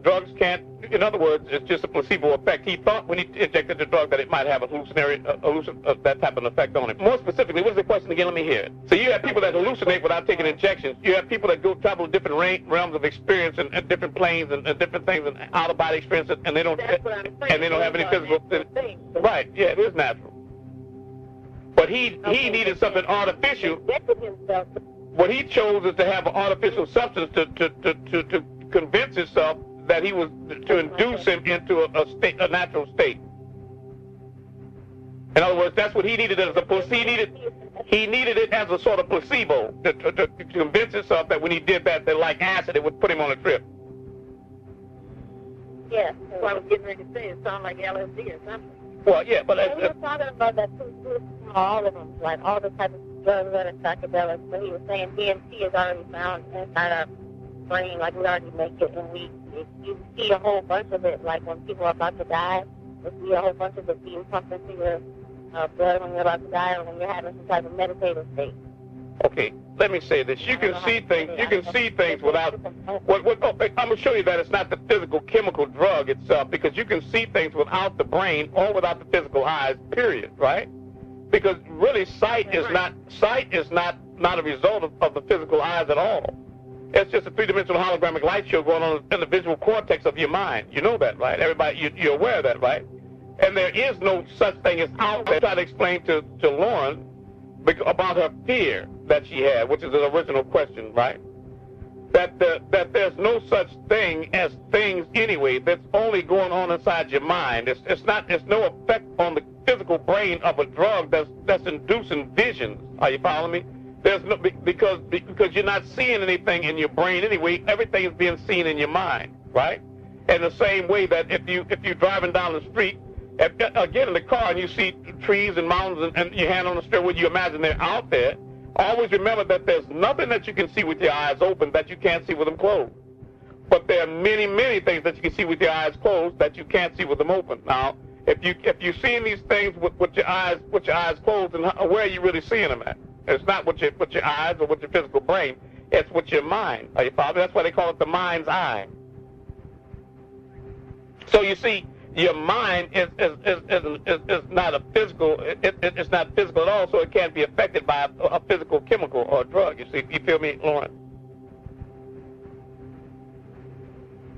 Drugs can't. In other words, it's just a placebo effect. He thought when he injected the drug that it might have a that type of effect on him. More specifically, what is the question again? Let me hear it. So you have people that hallucinate without taking injections. You have people that go travel to different realms of experience and different planes and different things and out of body experience, and they don't have any physical thing. Right? Yeah, it is natural. But he needed something artificial. He injected himself what he chose is to have an artificial substance to convince himself that he was, to induce him into a natural state. In other words, that's what he needed as a placebo. He needed it as a sort of placebo to convince himself that when he did that, like acid, it would put him on a trip. Yeah, that's what I was getting ready to say. It sounds like LSD or something. Well, yeah, but we were talking about that too, all of them, like all the types of drugs that are psychedelics. But he was saying DMT is already found inside our brain, like we already make it, and you see a whole bunch of it, like when people are about to die, you see a whole bunch of it being pumped into your blood when you're about to die, or when you're having some type of meditative state. Okay, let me say this. You can see things. You can see things without. I'm gonna show you that it's not the physical chemical drug itself, because you can see things without the brain or without the physical eyes. Period. Right? Because really, sight is not a result of the physical eyes at all. It's just a three-dimensional hologramic light show going on in the visual cortex of your mind. You know that, right? Everybody, you're aware of that, right? And there is no such thing as out there. I try to explain to Lauren about her fear that she had, which is an original question, right? That there's no such thing as things anyway. That's only going on inside your mind. It's no effect on the physical brain of a drug that's inducing visions. Are you following me? There's no, because you're not seeing anything in your brain anyway. Everything is being seen in your mind, right? In the same way that if you're driving down the street, again in the car, and you see trees and mountains and your hand on the steering wheel, you imagine they're out there. Always remember that there's nothing that you can see with your eyes open that you can't see with them closed. But there are many, many things that you can see with your eyes closed that you can't see with them open. Now, if you're seeing these things with your eyes closed, and where are you really seeing them at? It's not with your eyes or with your physical brain. It's with your mind. Are you following? That's why they call it the mind's eye. So you see, your mind is not a physical. It's not physical at all, so it can't be affected by a physical chemical or a drug. You see, you feel me, Lauren?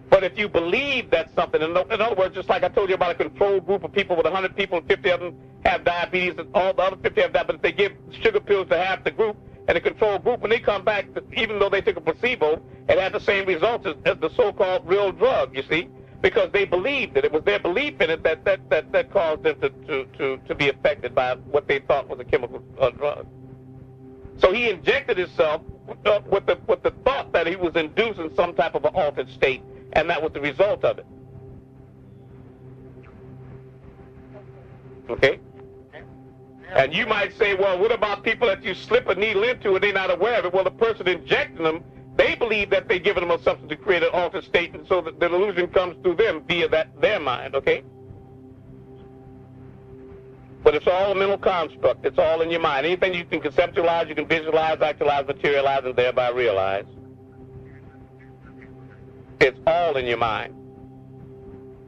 But if you believe that something, in other words, just like I told you about a control group of people with 100 people, and 50 of them have diabetes, and all the other 50 have that, but if they give sugar pills to half the group and the control group, when they come back, even though they took a placebo, it had the same results as the so-called real drug, you see, because they believed it. It was their belief in it that caused them to be affected by what they thought was a chemical drug. So he injected himself with the thought that he was inducing some type of an altered state, and that was the result of it. Okay? And you might say, well, what about people that you slip a needle into and they're not aware of it? Well, the person injecting them, they believe that they're giving them a substance to create an altered state, and so that the illusion comes through them via their mind, okay? But it's all a mental construct. It's all in your mind. Anything you can conceptualize, you can visualize, actualize, materialize, and thereby realize. It's all in your mind.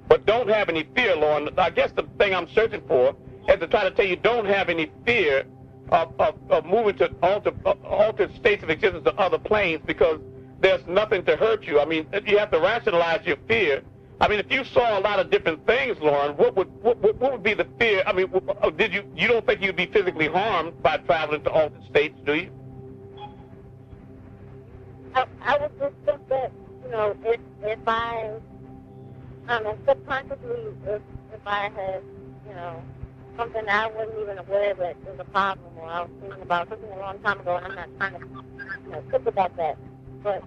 But don't have any fear, Lauren. I guess the thing I'm searching for is to try to tell you don't have any fear of moving to altered states of existence to other planes, because there's nothing to hurt you. I mean, you have to rationalize your fear. I mean, if you saw a lot of different things, Lauren, what would be the fear? I mean, you don't think you'd be physically harmed by traveling to altered states, do you? I would just think that, you know, if I don't know, subconsciously, if I had, you know, something I wasn't even aware that was a problem, or I was thinking about something a long time ago, and I'm not trying to, you know, think about that, but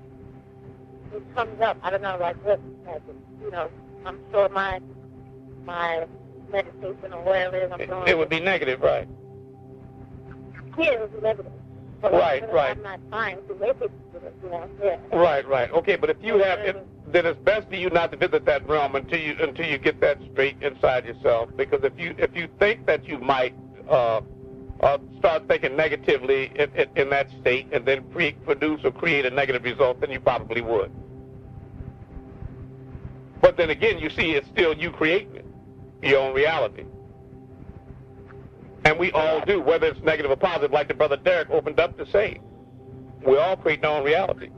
it comes up, I don't know, like what, you know, I'm sure my meditation or whatever it is I'm doing. It would be negative, right? Yeah, it would be negative. But right. I'm not trying to make it, you know, yeah. Right. Okay, but if you have, then it's best for you not to visit that realm until you get that straight inside yourself. Because if you think that you might start thinking negatively in that state, and then produce or create a negative result, then you probably would. But then again, you see, it's still you creating it, your own reality. And we all do, whether it's negative or positive, like the brother Derek opened up to say. We all create our own reality,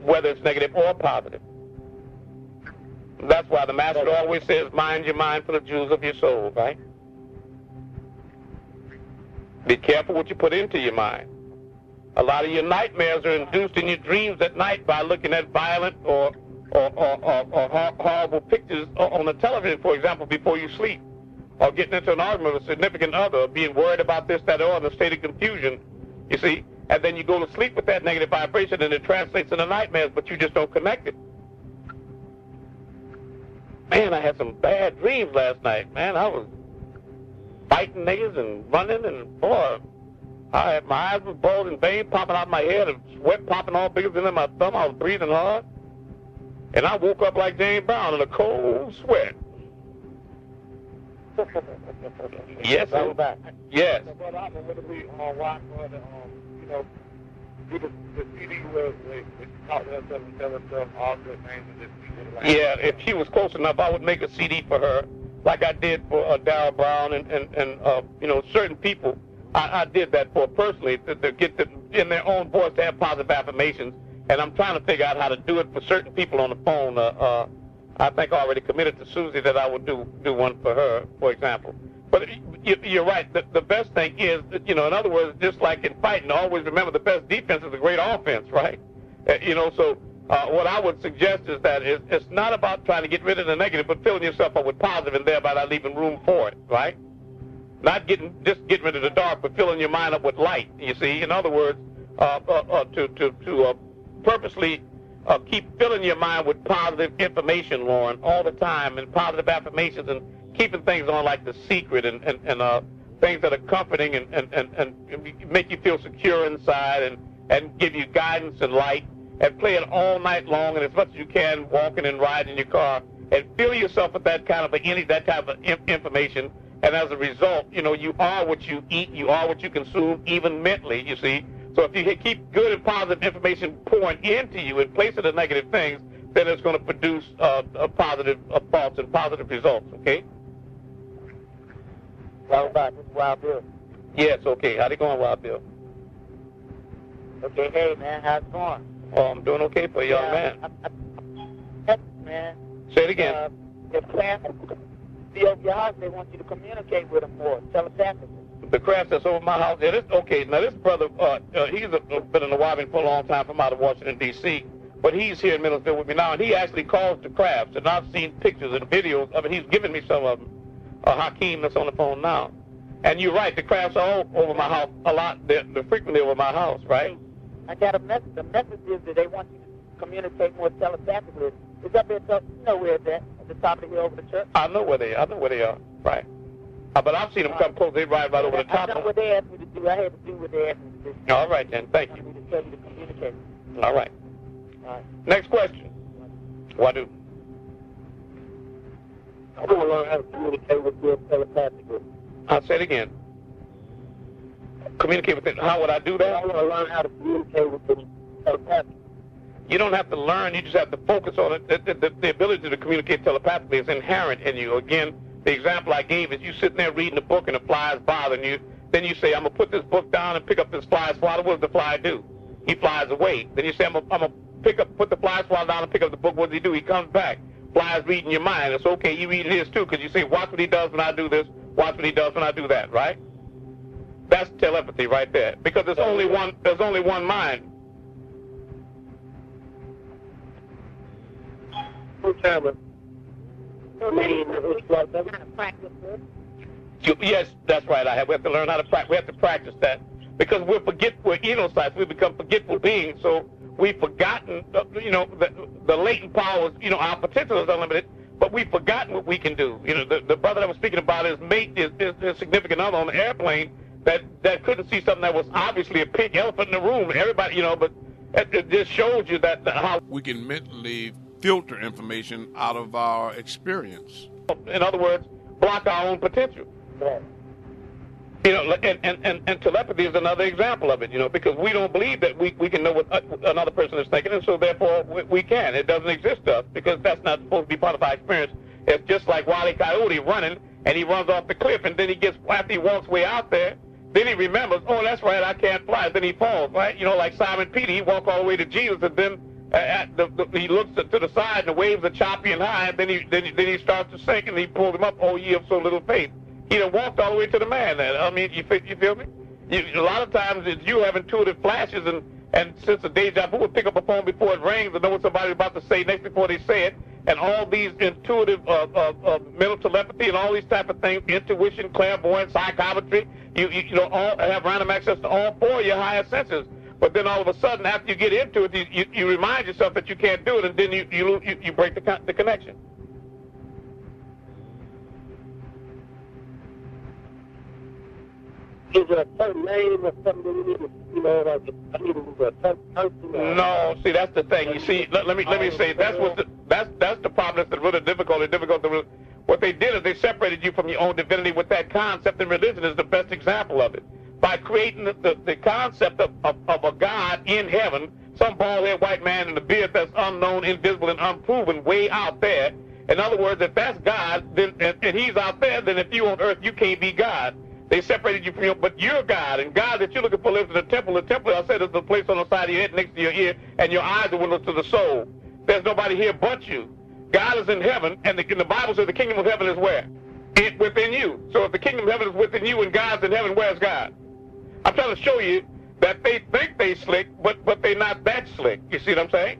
whether it's negative or positive. That's why the Master always says, mind your mind for the jewels of your soul, right? Be careful what you put into your mind. A lot of your nightmares are induced in your dreams at night by looking at violent or horrible pictures on the television, for example, before you sleep, or getting into an argument with a significant other, or being worried about this, that, or in a state of confusion, you see, and then you go to sleep with that negative vibration, and it translates into nightmares, but you just don't connect it. Man, I had some bad dreams last night, man. I was fighting niggas and running, and boy, my eyes were bulging, veins popping out of my head, and sweat popping all bigger than my thumb. I was breathing hard. And I woke up like James Brown in a cold sweat. Yes, sir. Yes. But I would have been watch for the, do the CD where they talk to themselves and tell themselves all good things and just people like yeah, if she was close enough, I would make a CD for her, like I did for Darryl Brown and certain people. I did that for personally to get in their own voice to have positive affirmations. And I'm trying to figure out how to do it for certain people on the phone. I think I already committed to Susie that I would do one for her, for example. But you're right. The best thing is, in other words, just like in fighting, always remember the best defense is a great offense, right? So what I would suggest is that it's not about trying to get rid of the negative, but filling yourself up with positive and thereby not leaving room for it, right? Not just getting rid of the dark, but filling your mind up with light, you see? In other words, to purposely keep filling your mind with positive information, Lauren, all the time, and positive affirmations, and keeping things on like The Secret and things that are comforting and make you feel secure inside and give you guidance and light, and play it all night long and as much as you can, walking and riding in your car, and fill yourself with that kind of information. And as a result, you are what you eat, you are what you consume, even mentally, you see. So if you keep good and positive information pouring into you and place it in negative things, then it's going to produce positive thoughts and positive results, okay? Wild Bill. Yes, okay. How's it going, Wild Bill? Okay, hey, man, how's it going? Oh, I'm doing okay for a young man. Man. Say it again. Your class be over your house, they want you to communicate with them more, telepathically. The craft that's over my house, okay, now this brother, he's been in the Wyoming for a long time from out of Washington, D.C., but he's here in Millersville with me now, and he actually calls the crafts, and I've seen pictures and videos of it. He's given me some of them, Hakeem that's on the phone now. And you're right, the crafts are all over my house a lot. They're frequently over my house, right? I got a message. The message is that they want you to communicate more telepathically. It's up there, you know where it's at the top of the hill over the church? I know where they are, right. But I've seen them come close. They ride right over the top. I know what they asked me to do. I had to do what they asked me to do. All right, then. Thank you. I need to tell you to communicate. All right. Next question. What do? I want to learn how to communicate with them telepathically. I'll say it again. Communicate with them. How would I do that? I want to learn how to communicate with them telepathically. You don't have to learn. You just have to focus on it. The ability to communicate telepathically is inherent in you. Again, the example I gave is you sitting there reading a book and a fly is bothering you. Then you say, I'm going to put this book down and pick up this fly swatter. What does the fly do? He flies away. Then you say, I'm going to put the fly swatter down and pick up the book. What does he do? He comes back. Fly's reading your mind. It's okay. You read his too, because you say, watch what he does when I do this. Watch what he does when I do that, right? That's telepathy right there. Because there's only one mind. Yes, that's right. We have to learn how to practice. We have to practice that because we're enocytes. We become forgetful beings. So we've forgotten, the latent powers. Our potential is unlimited, but we've forgotten what we can do. The brother that was speaking about his mate, his significant other on the airplane that couldn't see something that was obviously a pink elephant in the room. Everybody, but it just shows you that how we can mentally filter information out of our experience. In other words, block our own potential. Right. And telepathy is another example of it, because we don't believe that we can know what another person is thinking, and so therefore we can. It doesn't exist to us because that's not supposed to be part of our experience. It's just like Wile E. Coyote running, and he runs off the cliff, and then after he walks way out there, then he remembers, oh, that's right, I can't fly. Then he falls, right? Like Simon Peter, he walked all the way to Jesus, and then he looks to the side, and the waves are choppy and high, and then he starts to sink, and he pulls him up, oh, ye of so little faith. He done walked all the way to the man. I mean, you feel me? A lot of times it's you have intuitive flashes, and since the deja vu would pick up a phone before it rings and know what somebody's about to say next before they say it, and all these intuitive mental telepathy and all these type of things, intuition, clairvoyance, psychometry, you know, all have random access to all four of your higher senses. But then all of a sudden, after you get into it, you remind yourself that you can't do it, and then you break the connection. Is there a certain name or something that you need to, you know, like, I need to do a person? No, see, that's the thing. You see, let me say, that's the problem. That's the really difficult. What they did is they separated you from your own divinity with that concept, and religion is the best example of it. By creating the concept of a God in heaven, some bald-headed white man in a beard that's unknown, invisible, and unproven way out there. In other words, if that's God, then and he's out there, then if you on earth, you can't be God. They separated you from him, but you're God, and God that you're looking for lives in the temple. The temple, I said, is the place on the side of your head next to your ear, and your eyes are windows to the soul. There's nobody here but you. God is in heaven, and the Bible says the kingdom of heaven is where? Within you. So if the kingdom of heaven is within you and God's in heaven, where's God? I'm trying to show you that they think they slick, but they're not that slick. You see what I'm saying?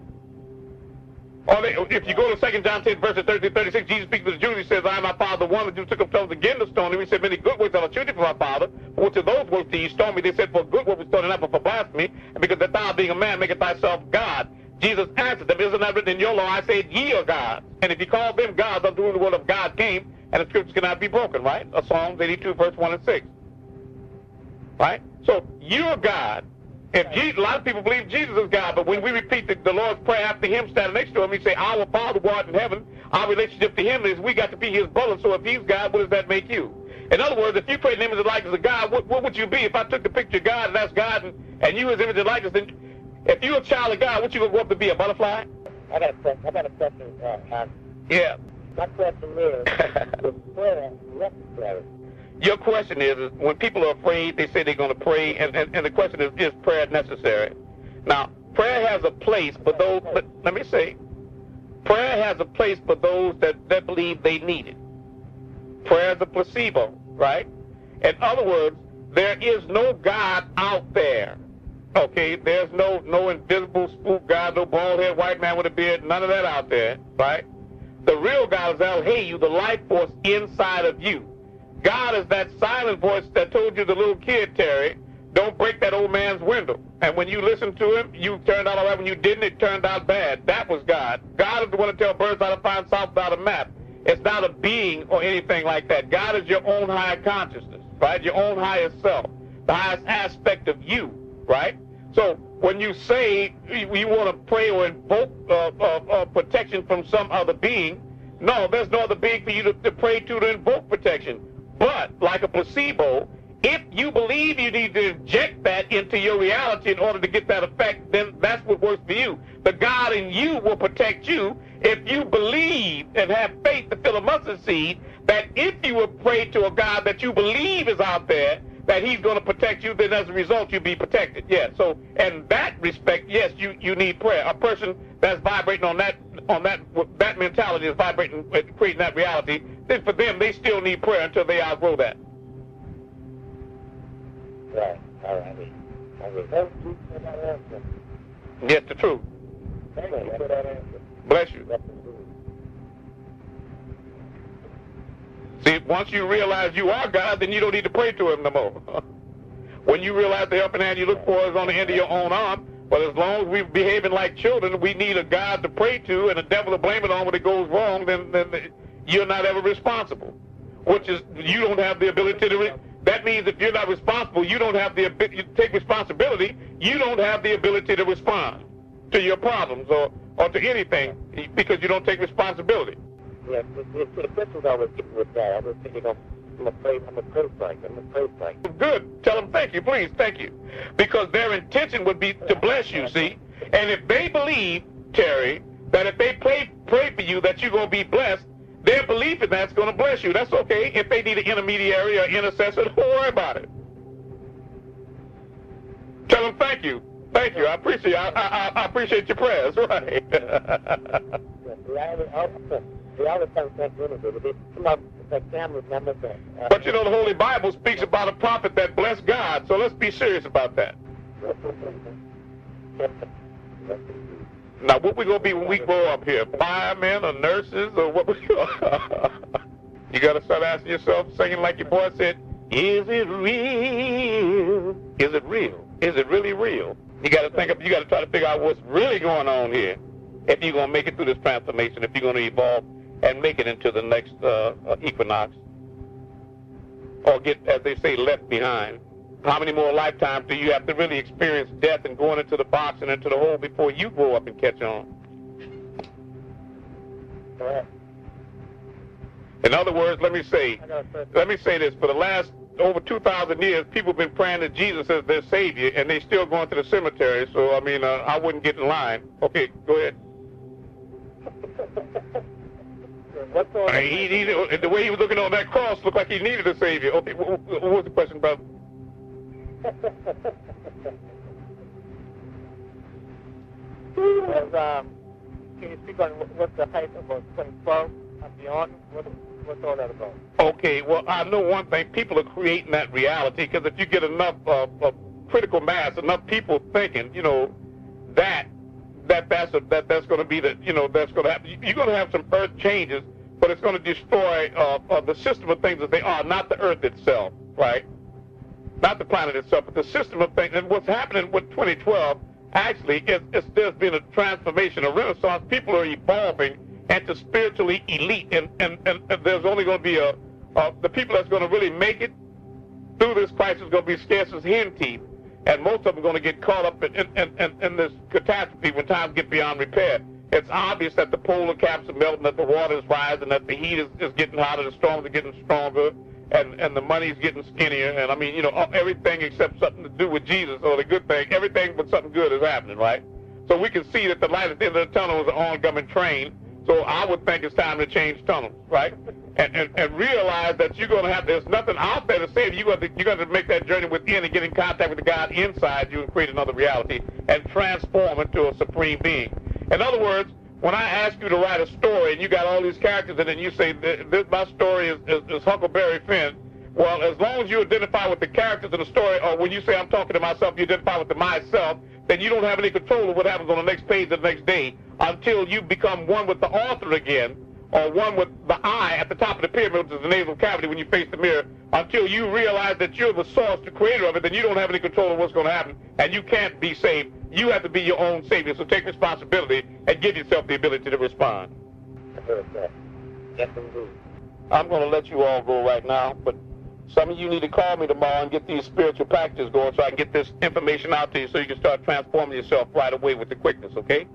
Or if you go to 2 John 10, verses 30-36, Jesus speaks to the Jews. He says, I am my Father, the one that you took up stones again to stone him. He said, many good works have I chosen for my Father, for which of those works do you stone me? They said, for good works we stone him, not but for blasphemy, and because that thou, being a man, maketh thyself God. Jesus answered them, isn't that written in your law? I said, ye are gods. And if you call them gods, unto whom the word of God came, and the scriptures cannot be broken, right? Psalms 82, verse 1 and 6. Right? So, you're God. If Jesus, a lot of people believe Jesus is God, but when we repeat the Lord's Prayer after him standing next to him, we say, our Father who art in heaven, our relationship to him is we got to be his brother, so if he's God, what does that make you? In other words, if you create an image and likeness of God, what would you be? If I took the picture of God and that's God, and you his image and likeness, then if you're a child of God, what you going to go up to be, a butterfly? I got a question. Yeah. My question is prayer necessary? Your question is when people are afraid, they say they're going to pray, and the question is prayer necessary? Now, prayer has a place for those, but let me say, prayer has a place for those that believe they need it. Prayer is a placebo, right? In other words, there is no God out there. Okay, there's no invisible spook God, no bald-headed white man with a beard, none of that out there, right? The real God is El-Hayu, the life force inside of you. God is that silent voice that told you, the little kid, Terry, don't break that old man's window. And when you listened to him, you turned out all right. When you didn't, it turned out bad. That was God. God is the one to tell birds how to find south without a map. It's not a being or anything like that. God is your own higher consciousness, right? Your own higher self, the highest aspect of you, right? So when you say you want to pray or invoke protection from some other being, no, there's no other being for you to pray to invoke protection. But, like a placebo, if you believe you need to inject that into your reality in order to get that effect, then that's what works for you. The God in you will protect you if you believe and have faith to fill a mustard seed, that if you will pray to a God that you believe is out there, that he's going to protect you, then as a result you'll be protected. Yeah, so in that respect, yes, you need prayer. A person that's vibrating on that mentality is vibrating, creating that reality, then for them, they still need prayer until they outgrow that. Right, all right. Thank you for that answer. Yes, the truth. Thank you for that answer. Bless you. See, once you realize you are God, then you don't need to pray to him no more. When you realize the helping hand you look for is on the end of your own arm, well, as long as we're behaving like children, we need a God to pray to and a devil to blame it on when it goes wrong, then you're not ever responsible. Which is, you don't have the ability to... That means if you're not responsible, you don't have the ability to take responsibility, you don't have the ability to respond to your problems or to anything because you don't take responsibility. Yeah, the questions I was getting with that, I was thinking I'm afraid like. Good. Tell them thank you, please. Thank you. Because their intention would be to bless you, see? And if they believe, Terry, that if they pray for you that you're going to be blessed, their belief in that's going to bless you. That's okay. If they need an intermediary or intercessor, don't worry about it. Tell them thank you. Thank you. I appreciate your prayers. Right. The other thing, I can remember that. But you know, the Holy Bible speaks about a prophet that blessed God, so let's be serious about that. Now, what we going to be when we grow up here? Firemen or nurses or what? You got to start asking yourself, singing like your boy said, is it real? Is it real? Is it really real? You got to think of, you got to try to figure out what's really going on here if you're going to make it through this transformation, if you're going to evolve and make it into the next equinox, or get, as they say, left behind. How many more lifetimes do you have to really experience death and going into the box and into the hole before you grow up and catch on? In other words, let me say this. For the last over 2,000 years, people have been praying to Jesus as their Savior, and they still going to the cemetery. So, I mean, I wouldn't get in line. Okay, go ahead. The way he was looking on that cross looked like he needed a Savior. Okay, what was the question, brother? Can you speak on what's the height of 2012 and beyond? What's all that about? Okay, well, I know one thing. People are creating that reality because if you get enough critical mass, enough people thinking, you know, that's going to be the, you know, that's going to happen. You're going to have some earth changes, but it's going to destroy the system of things as they are, not the earth itself, right? Not the planet itself, but the system of things. And what's happening with 2012 actually is there's been a transformation, a renaissance. People are evolving into spiritually elite, and there's only going to be the people that's going to really make it through this crisis is going to be scarce as hen teeth, and most of them are going to get caught up in this catastrophe when times get beyond repair. It's obvious that the polar caps are melting, that the water is rising, that the heat is getting hotter, the storms are getting stronger, and the money's getting skinnier, and I mean, you know, everything except something to do with Jesus or the good thing, everything but something good is happening, right? So we can see that the light at the end of the tunnel is an oncoming train. So I would think it's time to change tunnels, right? And realize that you're going to have, there's nothing out there to save you. You're going to make that journey within and get in contact with the God inside you and create another reality and transform into a supreme being. In other words, when I ask you to write a story and you got all these characters in it and you say, this my story is Huckleberry Finn, well, as long as you identify with the characters in the story, or when you say I'm talking to myself, you identify with the myself, then you don't have any control of what happens on the next page of the next day until you become one with the author again, or one with the eye at the top of the pyramid, which is the nasal cavity when you face the mirror, until you realize that you're the source, the creator of it, then you don't have any control of what's going to happen, and you can't be saved. You have to be your own savior, so take responsibility and give yourself the ability to respond. Yes, indeed. I'm going to let you all go right now, but some of you need to call me tomorrow and get these spiritual packages going so I can get this information out to you so you can start transforming yourself right away with the quickness, okay?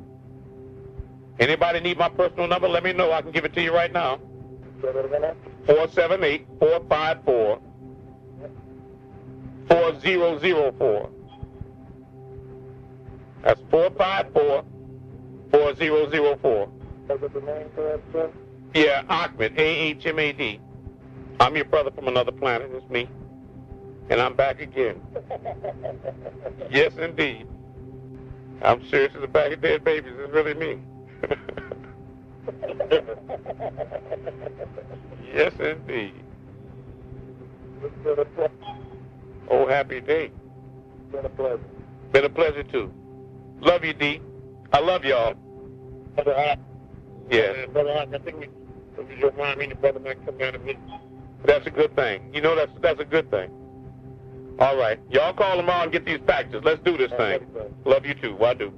Anybody need my personal number? Let me know. I can give it to you right now. 478-454-4004. That's 454-4004. Yeah, Ahmed, A-H-M-A-D. I'm your brother from another planet. It's me. And I'm back again. Yes, indeed. I'm serious as a bag of dead babies. It's really me. Yes, indeed. Oh, happy day. Been a pleasure. Been a pleasure, too. Love you, D. I love y'all. Yes. Brother Hawk, I think you don't mind me, the brother might come down to me. That's a good thing. You know, that's a good thing. All right. Y'all call tomorrow and get these packages. Let's do this thing. Love you, too. Why do?